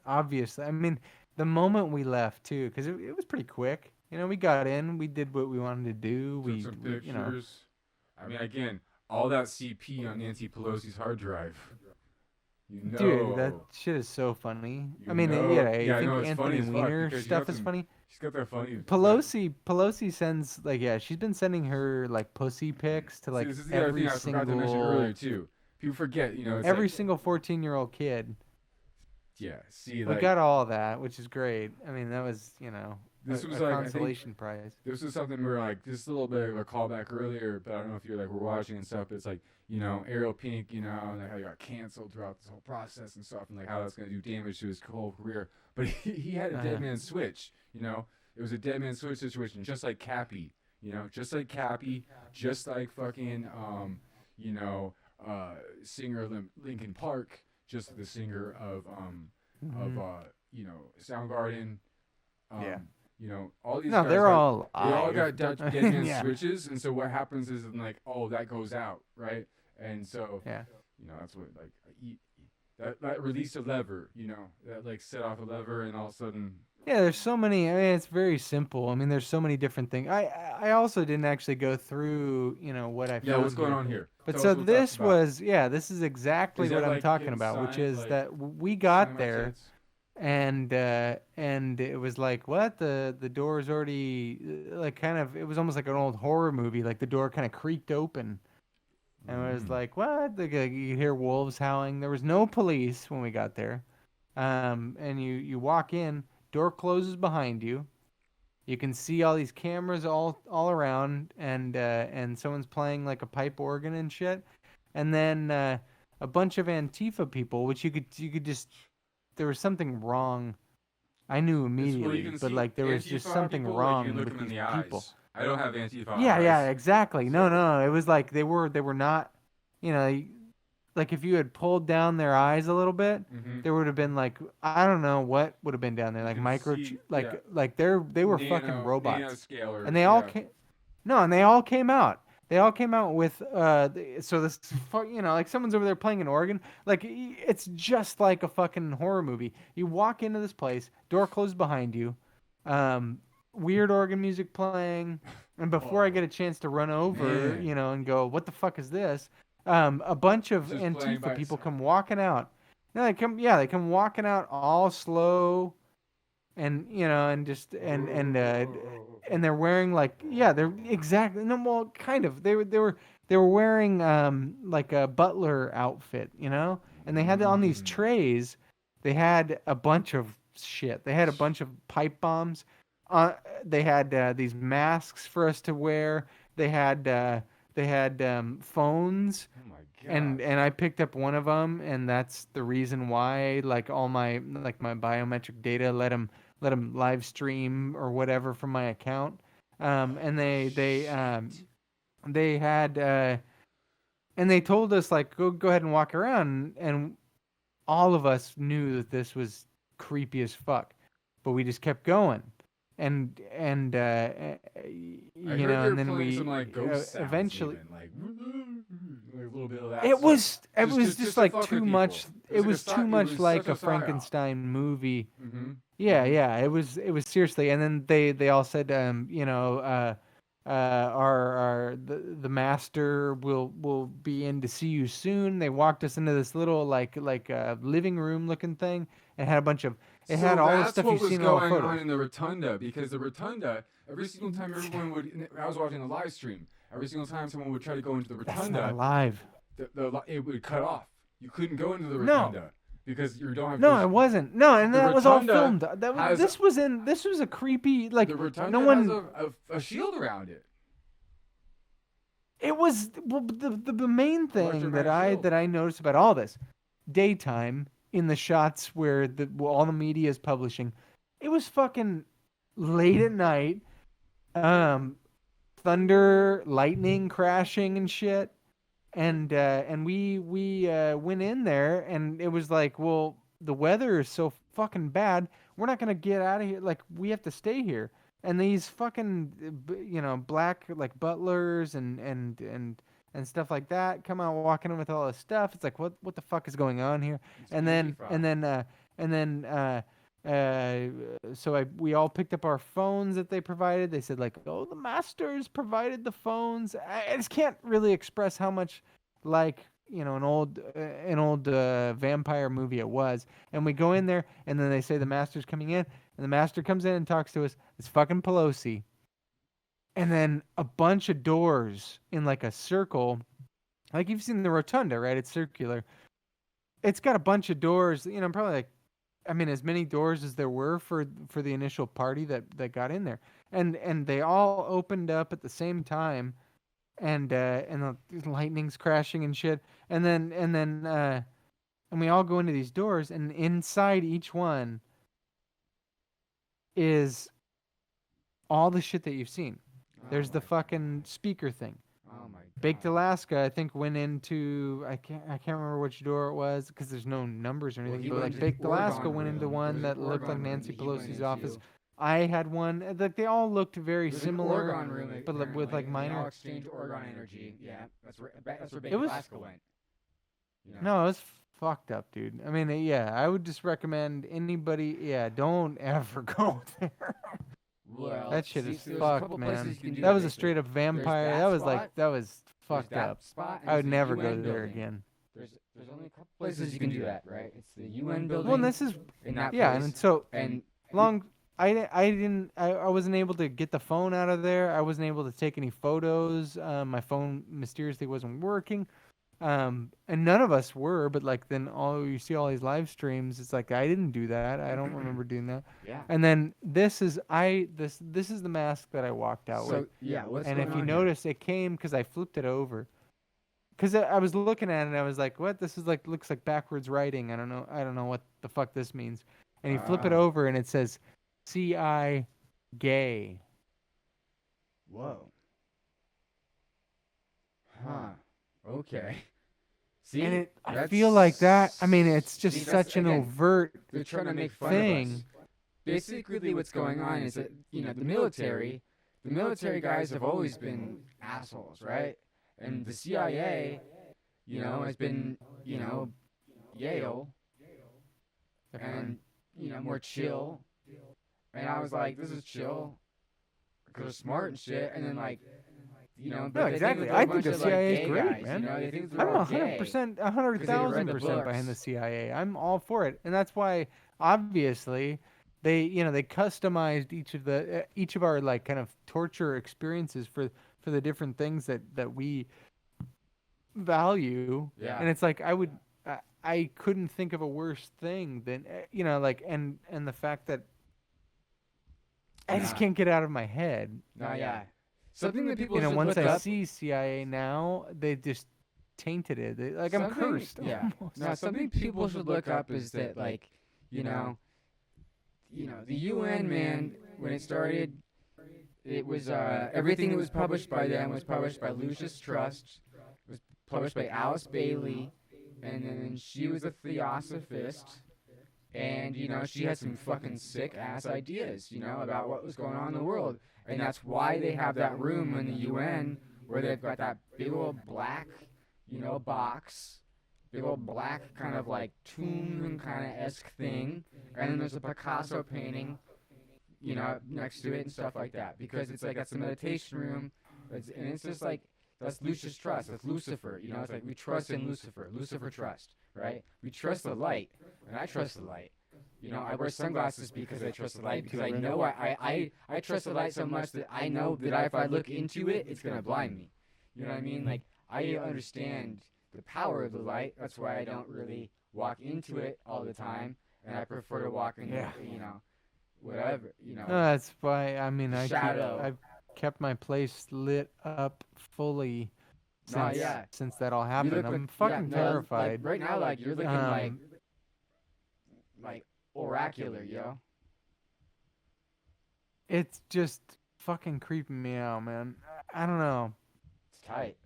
obviously, I mean, the moment we left too, because it was pretty quick. We got in, we did what we wanted to do. Took some pictures. I mean, again, all that CP on Nancy Pelosi's hard drive. Dude, that shit is so funny. I mean, yeah, I think no, it's funny Anthony as fuck Weiner because stuff is funny. She's got that funny. Pelosi sends she's been sending her pussy pics to See, this is the other every thing I forgot to mention single earlier too. People forget, it's every single 14-year-old kid. Yeah, see, We got all that, which is great. I mean, that was this was a I think consolation prize. This is something where just a little bit of a callback earlier, but I don't know if you were watching and stuff. But it's Ariel Pink, and how he got canceled throughout this whole process and stuff, and how that's gonna do damage to his whole career. But he had a dead man switch. It was a dead man switch situation, just like Cappy. Just like Cappy, just like fucking singer of Linkin Park, just like the singer of Soundgarden. All these guys they're all they all got dead man Yeah. switches, and so what happens is that goes out, right? And so that's what that released a lever, that set off a lever, and all of a sudden. Yeah, there's so many. I mean, it's very simple. I mean, there's so many different things. I also didn't actually go through, what I found. Yeah, what's going on here? But Tell so us what this is exactly Is what that I'm talking getting about, which signed, is that we got sign my there. tits? and it was like, what, the door is already like kind of, it was almost like an old horror movie, like the door kind of creaked open, and it was like, what, you hear wolves howling. There was no police when we got there. And you walk in, door closes behind you. You can see all these cameras all around, and someone's playing like a pipe organ and shit. And then a bunch of Antifa people, which you could just, there was something wrong. I knew immediately, but like there was just something wrong with these people. I don't have Antifa Yeah, eyes. yeah, exactly. No. It was like they were not, like if you had pulled down their eyes a little bit, there would have been like, I don't know what would have been down there, like they were fucking robots, Nanoscaler, and they all came. No, and they all came out. They all came out with so this like someone's over there playing an organ. Like it's just like a fucking horror movie. You walk into this place, door closed behind you, weird organ music playing, and before I get a chance to run over, and go, what the fuck is this? A bunch of Just playing by Antifa people itself. come walking out. No, they come walking out all slow, and and they're wearing like, they're exactly, no, well, kind of, they were wearing like a butler outfit, and they had on these trays, they had a bunch of shit. They had a bunch of pipe bombs. They had these masks for us to wear. They had phones. Oh my god. And I picked up one of them, and that's the reason why, like, all my biometric data, let them live stream or whatever from my account. And they had and they told us, like, go ahead and walk around, and all of us knew that this was creepy as fuck, but we just kept going. And and then we some, like, ghost sounds eventually even, like a little bit of that it stuff. was just to like fuck with too people. much. It was too much like a such psyop. Frankenstein movie. Mm-hmm. Yeah. It was seriously. And then they all said, our the master will be in to see you soon. They walked us into this little like living room looking thing, and had a bunch of, it had all the stuff you've seen in all the That's what was going photos. on in the rotunda, because the rotunda, every single time everyone would, I was watching the live stream, every single time someone would try to go into the That's rotunda, not live. it would cut off. You couldn't go into the No. rotunda because you don't have. No, it wasn't. No, and The that was all rotunda filmed. That was, has- this was a creepy, like, The rotunda no one. has a shield around it. It was, well, the main thing Electromagnetic that I noticed about all this, daytime in the shots where all the media is publishing, it was fucking late at night, thunder, lightning crashing and shit, and we went in there, and it was like, well, the weather is so fucking bad, we're not gonna get out of here, like, we have to stay here. And these fucking, black, like, butlers and stuff like that come out walking in with all this stuff. It's like, what the fuck is going on here? So we all picked up our phones that they provided. They said, like, oh, the masters provided the phones. I just can't really express how much, like, an old vampire movie it was. And we go in there, and then they say the master's coming in, and the master comes in and talks to us. It's fucking Pelosi. And then a bunch of doors in like a circle, like you've seen the rotunda, right? It's circular. It's got a bunch of doors, probably like, I mean, as many doors as there were for the initial party that got in there. And they all opened up at the same time, and the lightning's crashing and shit. And we all go into these doors, and inside each one is all the shit that you've seen. There's the fucking speaker thing. Oh my god. Baked Alaska, I think, went into, I can't remember which door it was because there's no numbers or anything. he But went like to Baked the Oregon Alaska went room. into one There's that an looked like Oregon room Nancy that he went Pelosi's office. into. I had one. Like they all looked very There's an similar, Oregon room, but with apparently, like and minor. They all exchanged Oregon energy. Yeah, that's where It Baked was- Alaska went. No, it was fucked up, dude. I mean, yeah, I would just recommend anybody. Yeah, don't ever go there. Well, That shit see, is there's a fucked, couple places man. you can do That was a basically. straight up vampire. That was like spot, that was there's fucked that up. spot, and I would there's the never UN go there building. again. There's there's only a couple places you can do that, right? It's the UN building. Well, and this is in that yeah, place, and so and long. I wasn't able to get the phone out of there. I wasn't able to take any photos. My phone mysteriously wasn't working. And none of us were, but like then all you see all these live streams, it's like I didn't do that. I don't remember doing that. yeah. And then this is the mask that I walked out with. So yeah, what's And going if you on here? notice, it came because I flipped it over. Because I was looking at it and I was like, what? This is like looks like backwards writing. I don't know what the fuck this means. And you flip it over and it says CI gay. Whoa. Huh. Okay. See, And I feel like that. I mean, it's just see, that's- such an again, overt they're trying to make fun thing. of us. Basically, what's going on is that the military guys have always been assholes, right? And the CIA, has been Yale, and more chill. And I was like, this is chill, because they're smart and shit. And then but No, they exactly. they're a I think bunch the of, CIA is gay great, guys, man. They think they're I'm all gay 100%, because they read the 100,000% behind the books. CIA. I'm all for it, and that's why obviously they customized each of our like kind of torture experiences for the different things that we value. Yeah. And it's like I couldn't think of a worse thing than and the fact that I just Nah. can't get out of my head. No, yeah. Something that people should Once look I up. see CIA now, they just tainted it. I'm Something- cursed. Yeah. almost. No, something people should look up is that the UN, man, when it started, it was everything that was published by them was published by Lucius Trust, was published by Alice Bailey, and then she was a theosophist, and she had some fucking sick ass ideas, about what was going on in the world, and that's why they have that room in the UN where they've got that big old black, box, big old black kind of like tomb kind of esque thing, and then there's a Picasso painting, next to it and stuff like that, because it's like that's the meditation room, and it's just like that's Lucius Trust, that's Lucifer, it's like we trust in Lucifer trust, right? We trust the light, and I trust the light. I wear sunglasses because I trust the light, because I know I trust the light so much that I know that if I look into it, it's gonna blind me. You know what I mean? Like I understand the power of the light. That's why I don't really walk into it all the time, and I prefer to walk in, whatever. No, that's why. I mean, Shadow. I've kept my place lit up fully since yeah. since that all You happened. look I'm like- fucking yeah, no, terrified. Like, right now, like you're looking Um, like oracular, yo. It's just fucking creeping me out, man. I don't know. It's tight.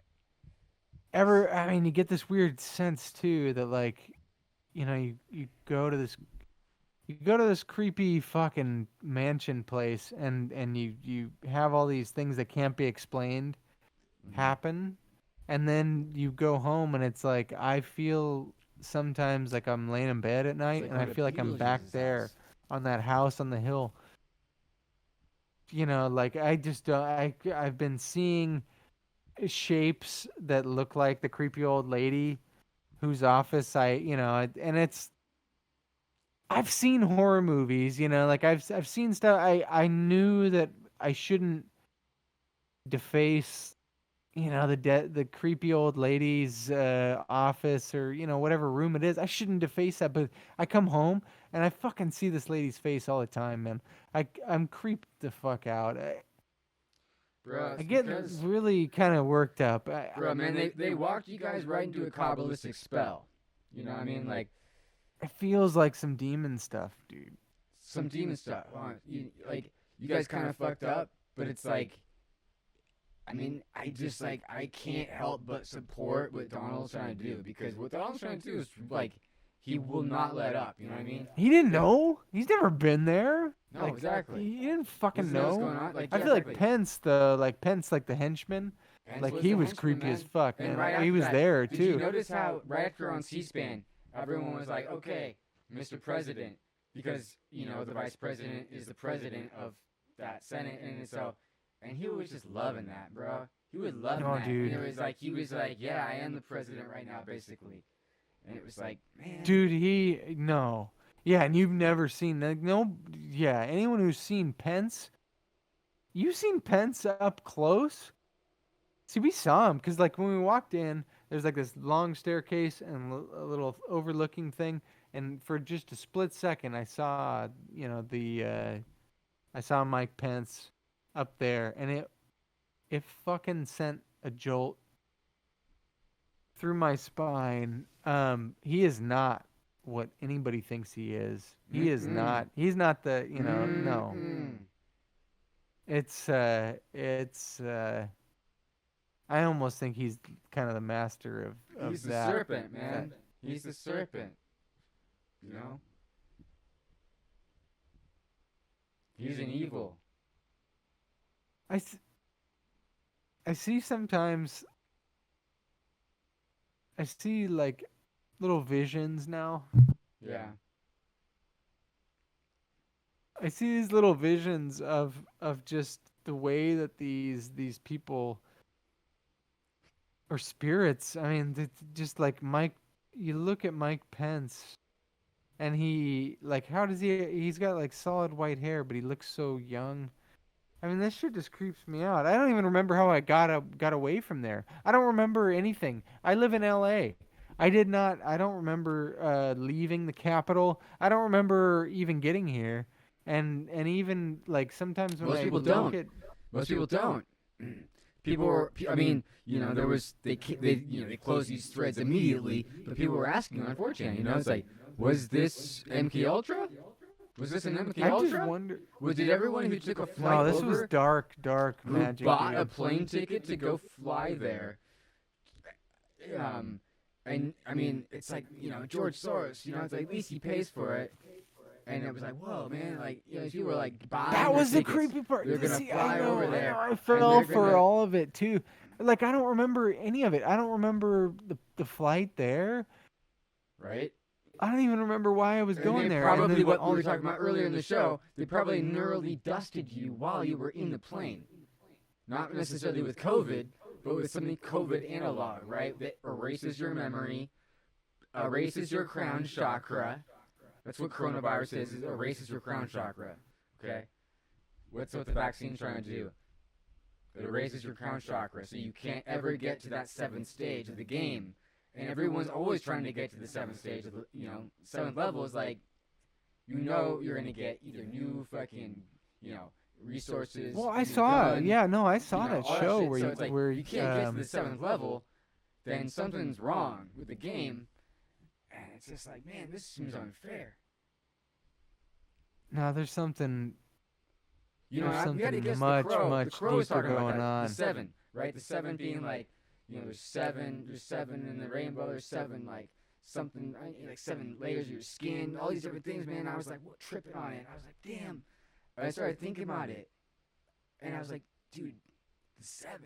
I mean, you get this weird sense too that like, you go to this creepy fucking mansion place and you have all these things that can't be explained happen, and then you go home and it's like I feel sometimes like I'm laying in bed at night like and one I of the feel like I'm Beetlejuice's back there house. on that house on the hill. Like I just don't. I've been seeing shapes that look like the creepy old lady whose office and it's. I've seen horror movies, like I've seen stuff. I knew that I shouldn't deface, the creepy old lady's office or whatever room it is. I shouldn't deface that, but I come home and I fucking see this lady's face all the time, man. I'm creeped the fuck out. Bro, I it's get because- really kind of worked up. Bro, man, they walked you guys right into a Kabbalistic spell. You know what I mean? Like It feels like some demon stuff, dude. some demon stuff. You guys kind of fucked up, but it's like, I mean, I just like I can't help but support what Donald's trying to do, because what Donald's trying to do is like he will not let up. You know what I mean? He didn't know. He's never been there. No, exactly. He didn't fucking Doesn't know what's know. going on. Like, I yeah, feel like exactly. Pence, like the henchman. Pence Like was he the was henchman, creepy man. as fuck, And man. right He after was that, there Did too. you notice how right after on C-SPAN, everyone was like, "Okay, Mr. President," because the vice president is the president of that Senate, and he was just loving that, bro. He was loving Oh, that. dude. And he was like, "Yeah, I am the president right now, basically." and it was like, man, Dude, no. Yeah, and you've never seen yeah, anyone who's seen Pence, you've seen Pence up close? See, we saw him because, like, when we walked in, there's like this long staircase and a little overlooking thing, and for just a split second, I saw, I saw Mike Pence up there, and it fucking sent a jolt through my spine. He is not what anybody thinks he is. He is not. He's not the, no. It's I almost think he's kind of the master of he's the that. serpent, man. He's the serpent. You know? He's an evil. I see sometimes, I see like little visions now. Yeah. I see these little visions of just the way that these people or spirits. I mean, just like Mike. You look at Mike Pence, and he like, how does he? He's got like solid white hair, but he looks so young. I mean, this shit just creeps me out. I don't even remember how I got away from there. I don't remember anything. I live in L.A. I don't remember leaving the Capitol. I don't remember even getting here. And even like sometimes when Most people don't. Most people don't. People were, I mean, there was they closed these threads immediately, but people were asking on 4chan, it's like, was this MK Ultra? Was this an MK I Ultra? just wonder. Did everyone who took a flight No, this over, was dark who magic. bought dude. a plane ticket to go fly there? And I mean, it's like, George Soros, it's like, at least he pays for it. And it was like, whoa, man, like, if you were like buying That was the tickets, creepy part. They're gonna See, fly over there. I and fell they're for gonna- all of it too. Like I don't remember any of it. I don't remember the flight there. Right? I don't even remember why I was And going they there. Probably and then what we were talking about earlier in the show. They probably neurally dusted you while you were in the plane. Not necessarily with COVID, but with something COVID analog, right? That erases your memory, erases your crown chakra. That's what coronavirus is. It erases your crown chakra. Okay? What's what the vaccine's trying to do? It erases your crown chakra, so you can't ever get to that 7th stage of the game. And everyone's always trying to get to the 7th stage of the, 7th level is like, you're gonna get either new fucking, resources. Well, I new saw. gun, Yeah, no, I saw that all show shit. where So you it's like, where you can't get to the 7th level, then something's wrong with the game. And it's just like, man, this seems unfair. No, there's something. You There's know, we had to something guess much, the crow. much The crow was deeper talking about going that. on. The 7, right? The 7 being like, there's 7 in the rainbow. There's 7 like something, like 7 layers of your skin. All these different things, man. I was like, what, tripping on it. I was like, damn. And I started thinking about it, and I was like, dude, the 7.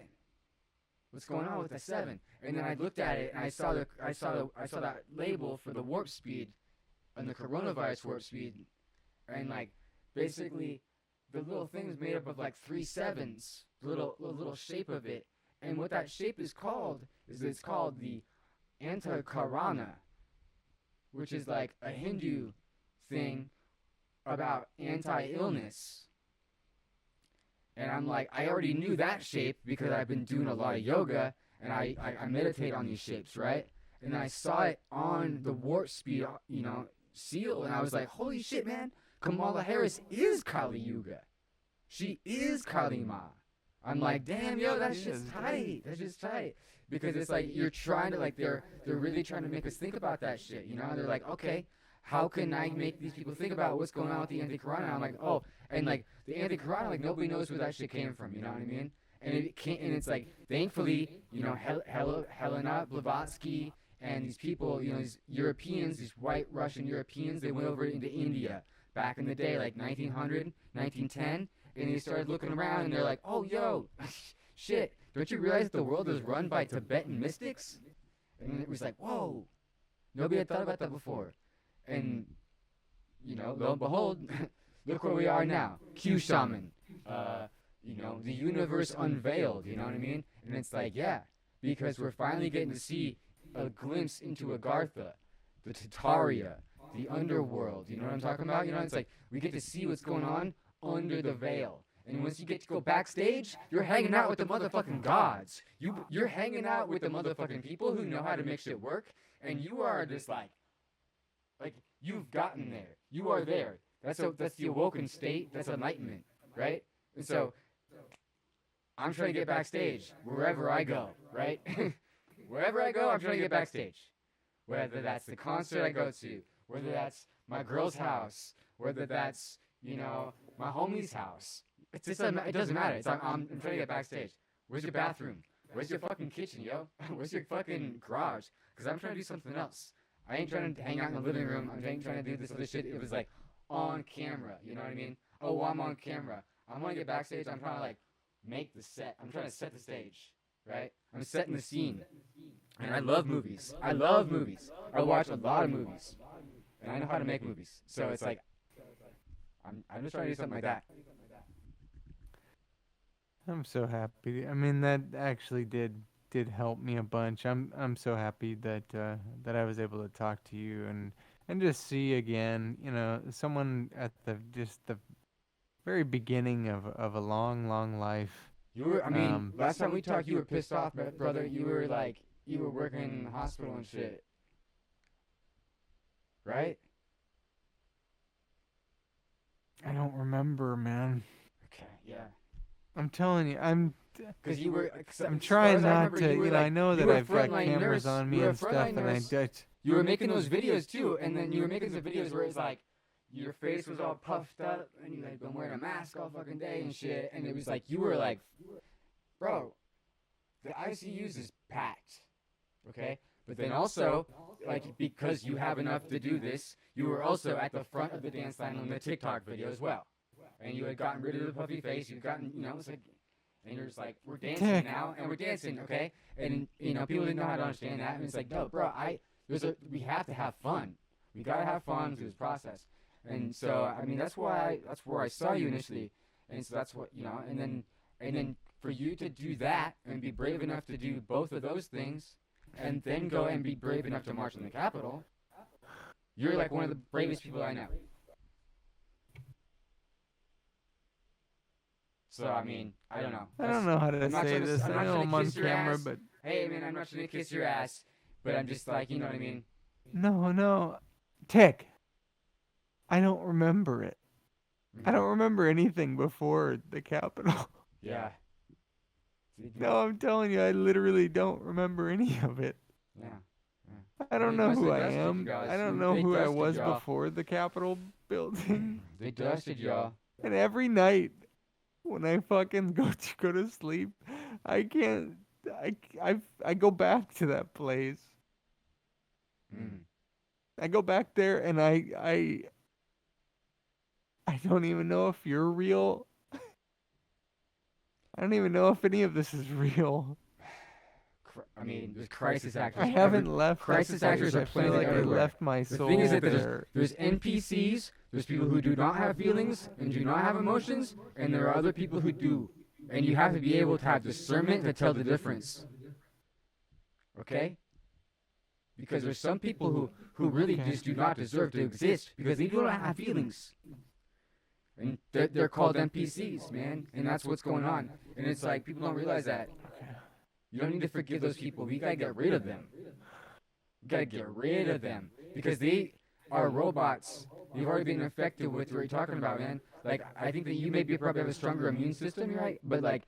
What's going on with the 7? And then I looked at it, and I saw that label for the warp speed, and the coronavirus warp speed, and like basically the little thing is made up of like 3 7s, the little shape of it, and what that shape is called it's called the Antakarana, which is like a Hindu thing about anti-illness. And I'm like, I already knew that shape because I've been doing a lot of yoga and I meditate on these shapes, right? And then I saw it on the warp speed, seal, and I was like, holy shit, man, Kamala Harris is Kali Yuga. She is Kali Ma. I'm like, damn, yo, that's just tight. That's just tight. Because it's like you're trying to, like, they're really trying to make us think about that shit, They're like, okay, how can I make these people think about what's going on with the anti-corona? I'm like, oh, and like the anti-corona, like nobody knows where that shit came from, you know what I mean? And it's like, thankfully, Helena Blavatsky and these people, these Europeans, these white Russian Europeans, they went over into India back in the day, like 1900, 1910, and they started looking around and they're like, oh, yo, shit, don't you realize the world is run by Tibetan mystics? And it was like, whoa, nobody had thought about that before. And, lo and behold, look where we are now. Q Shaman. The universe unveiled, you know what I mean? And it's like, yeah, because we're finally getting to see a glimpse into Agartha. the Tataria, the underworld. You know what I'm talking about? You know, it's like we get to see what's going on under the veil. And once you get to go backstage, you're hanging out with the motherfucking gods. You're hanging out with the motherfucking people who know how to make shit work, and you are just like you've gotten there. You are there. That's the awoken state. That's enlightenment, right? And so I'm trying to get backstage wherever I go, right? Wherever I go, I'm trying to get backstage. Whether that's the concert I go to, whether that's my girl's house, whether that's, you know, my homie's house. It doesn't matter. I'm trying to get backstage. Where's your bathroom? Where's your fucking kitchen, yo? Where's your fucking garage? Because I'm trying to do something else. I ain't trying to hang out in the living room. I'm trying to do this other shit. It was like on camera. You know what I mean? Oh, I'm on camera. I want to get backstage. I'm trying to like make the set. I'm trying to set the stage, right? I'm setting the scene. And I love movies. I watch a lot of movies. And I know how to make movies. So it's like, I'm just trying to do something like that. I'm so happy. I mean, that actually did help me a bunch. I'm so happy that that I was able to talk to you and just see again, you know, someone at the very beginning of a long life. You were, I mean, last time we talked, you were pissed off, brother. You were like, you were working in the hospital and shit, right? I don't remember, man. Okay, yeah. I'm telling you, I'm trying not to, you know, I know that I've got cameras on me and stuff, and you were making those videos too, and then you were making some videos where it's like, your face was all puffed up, and you had been wearing a mask all fucking day and shit, and it was like, you were like, bro, the ICUs is packed, okay? But then also, like, because you have enough to do this, you were also at the front of the dance line on the TikTok video as well. And you had gotten rid of the puffy face, you've gotten, you know, it's like, and you're just like, we're dancing now, and we're dancing, okay? And, you know, people didn't know how to understand that, and it's like, no, bro, we have to have fun. We gotta have fun through this process. And so, I mean, that's where I saw you initially, and so that's what, you know, and then for you to do that and be brave enough to do both of those things, and then go and be brave enough to march in the Capitol, you're like one of the bravest people I know. So, I mean, I don't know. I don't know how to say this. I know I'm on camera, but hey, man, I'm not trying to kiss your ass, but I'm just like, you know what I mean? No, Tick. I don't remember it. I don't remember anything before the Capitol. Yeah. No, I'm telling you, I literally don't remember any of it. Yeah. I don't know who I am. I don't know who I was before the Capitol building. They dusted y'all. And every night when I fucking go to sleep, I can't. I go back to that place. I go back there and I don't even know if you're real. I don't even know if any of this is real. I mean, there's crisis actors. I haven't left. Crisis actors are playing like I left my soul. The thing is that there's NPCs, there's people who do not have feelings and do not have emotions, and there are other people who do. And you have to be able to have discernment to tell the difference. Okay? Because there's some people who really just do not deserve to exist because they do not have feelings. And they're called NPCs, man. And that's what's going on. And it's like, people don't realize that. You don't need to forgive those people. You gotta get rid of them. You gotta get rid of them. Because they are robots. They've already been infected with what you're talking about, man. Like, I think that you maybe probably have a stronger immune system, right? But like,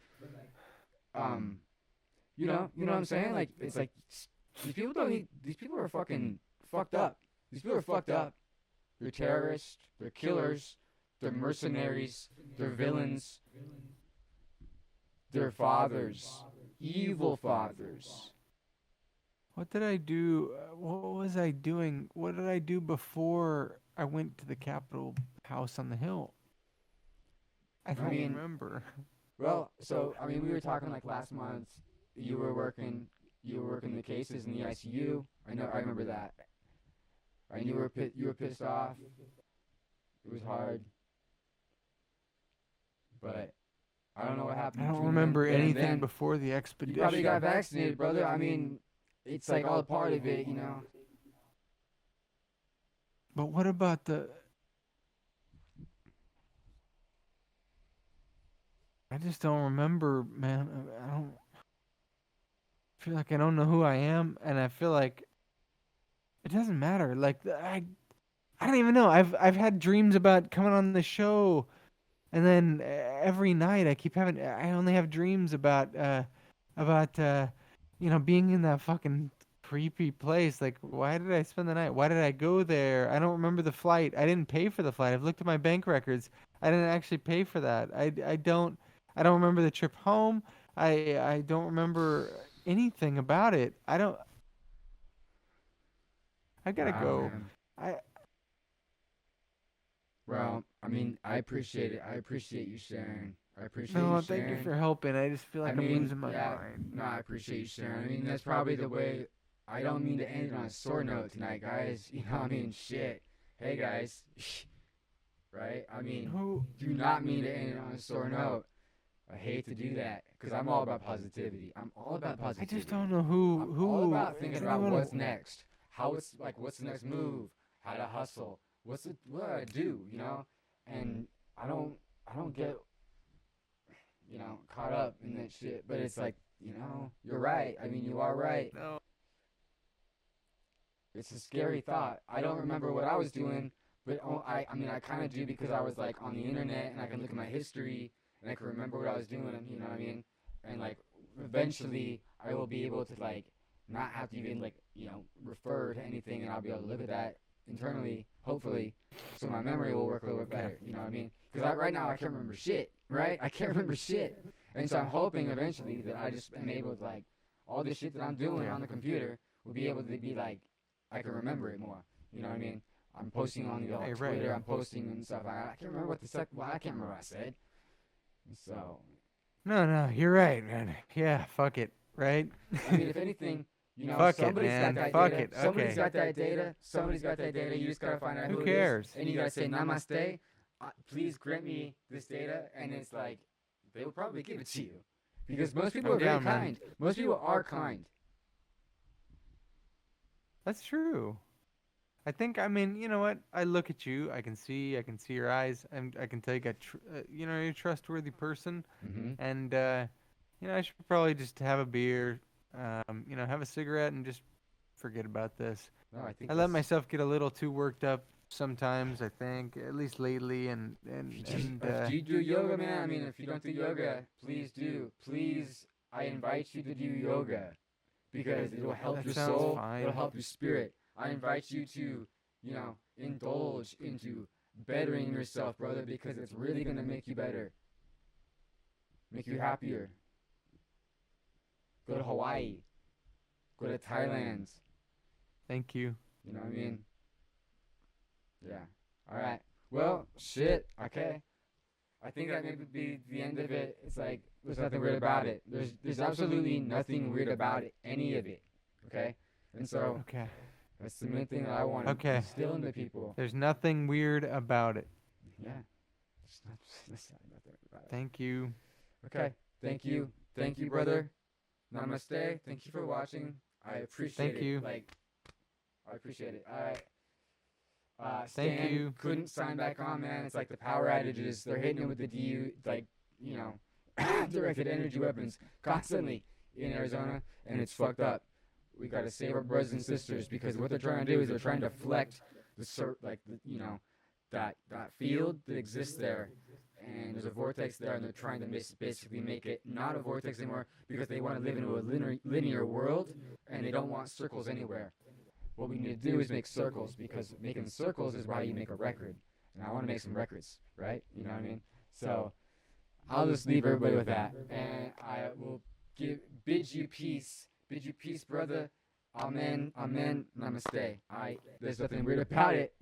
you know what I'm saying? Like, it's like, these people are fucking fucked up. These people are fucked up. They're terrorists. They're killers. They're mercenaries. They're villains. They're fathers. Evil fathers. What did I do? What was I doing? What did I do before I went to the Capitol House on the Hill? I don't remember. Well, so, I mean, we were talking like last month. You were working the cases in the ICU. I remember that. And you were pissed off. It was hard. But I don't know what happened. I don't remember anything before the expedition. You probably got vaccinated, brother. I mean, it's like all part of it, you know. But what about the? I just don't remember, man. I don't feel like I don't know who I am, and I feel like it doesn't matter. Like I don't even know. I've had dreams about coming on the show, and then every night I keep having. I only have dreams about being in that fucking creepy place. Like, why did I spend the night? Why did I go there? I don't remember the flight. I didn't pay for the flight. I've looked at my bank records. I didn't actually pay for that. I don't remember the trip home. I don't remember anything about it. I gotta Wow, go. man. I Well, I mean, I appreciate it. I appreciate you sharing. I appreciate you no, thank you sharing. for helping. I just feel like I I'm mean, losing my yeah, mind. no, I appreciate you sharing. I mean, that's probably the way. I don't mean to end it on a sore note tonight, guys. You know, what I mean, shit. Hey, guys. Right? I mean, Who? do not mean to end it on a sore note. I hate to do that because I'm all about positivity. I'm all about I positivity. just don't know who. I'm Who? all about thinking is about anyone- what's next. How it's like, what's the next move? How to hustle? What do I do? You know? And I don't get caught up in that shit. But it's like, you're right. I mean, you are right. No. It's a scary thought. I don't remember what I was doing, but I mean, I kind of do because I was like on the internet and I can look at my history and I can remember what I was doing. You know what I mean? And like, eventually, I will be able to like not have to even like refer to anything, and I'll be able to look at that internally, hopefully, so my memory will work a little bit better. You know what I mean? Because right now I can't remember shit. Right? I can't remember shit. And so I'm hoping eventually that I just am able to like all this shit that I'm doing on the computer will be able to be like I can remember it more. You know what I mean? I'm posting on Hey, Twitter. right. I'm posting and stuff. I can't remember what I can't remember what I said. So No, you're right, man. Yeah, fuck it, right? I mean, if anything, Fuck it, somebody's man. got that Fuck data. it. Somebody's Okay. got that data. Somebody's got that data. You just gotta find out Who who cares? it is, and you gotta say namaste. Please grant me this data, and it's like they will probably give it to you because most people I'm are very down, man. kind. Most people are kind. That's true. I mean, you know what? I look at you. I can see your eyes, and I can tell you're a trustworthy person. Mm-hmm. And I should probably just have a beer, have a cigarette, and just forget about this. No, I think I let myself get a little too worked up sometimes. I think, at least lately, If you do yoga, man, I mean, if you don't do yoga, please do. Please, I invite you to do yoga because it'll help That your sounds soul. fine. It'll help your spirit. I invite you to, indulge into bettering yourself, brother, because it's really gonna make you better, make you happier. Go to Hawaii. Go to Thailand. Thank you. You know what I mean? Yeah. All right. Well, shit. Okay. I think that may be the end of it. It's like there's nothing weird about it. There's absolutely nothing weird about it, any of it. Okay. And so Okay. that's the main thing that I want to Okay. instill into people. There's nothing weird about it. Yeah. There's nothing about it. Thank you. Okay. Thank you. Thank you, brother. Namaste. Thank you for watching. I appreciate it. Thank you. I appreciate it. All right. Thank Stan you. couldn't sign back on, man. It's like the power outages. They're hitting him with the directed energy weapons constantly in Arizona, and it's fucked up. We gotta save our brothers and sisters because what they're trying to do is they're trying to deflect that field that exists there, and there's a vortex there, and they're trying to basically make it not a vortex anymore because they want to live into a linear world, and they don't want circles anywhere. What we need to do is make circles because making circles is why you make a record, and I want to make some records, right? You know what I mean? So I'll just leave everybody with that, and I will bid you peace, brother. Amen, amen, namaste. There's nothing weird about it.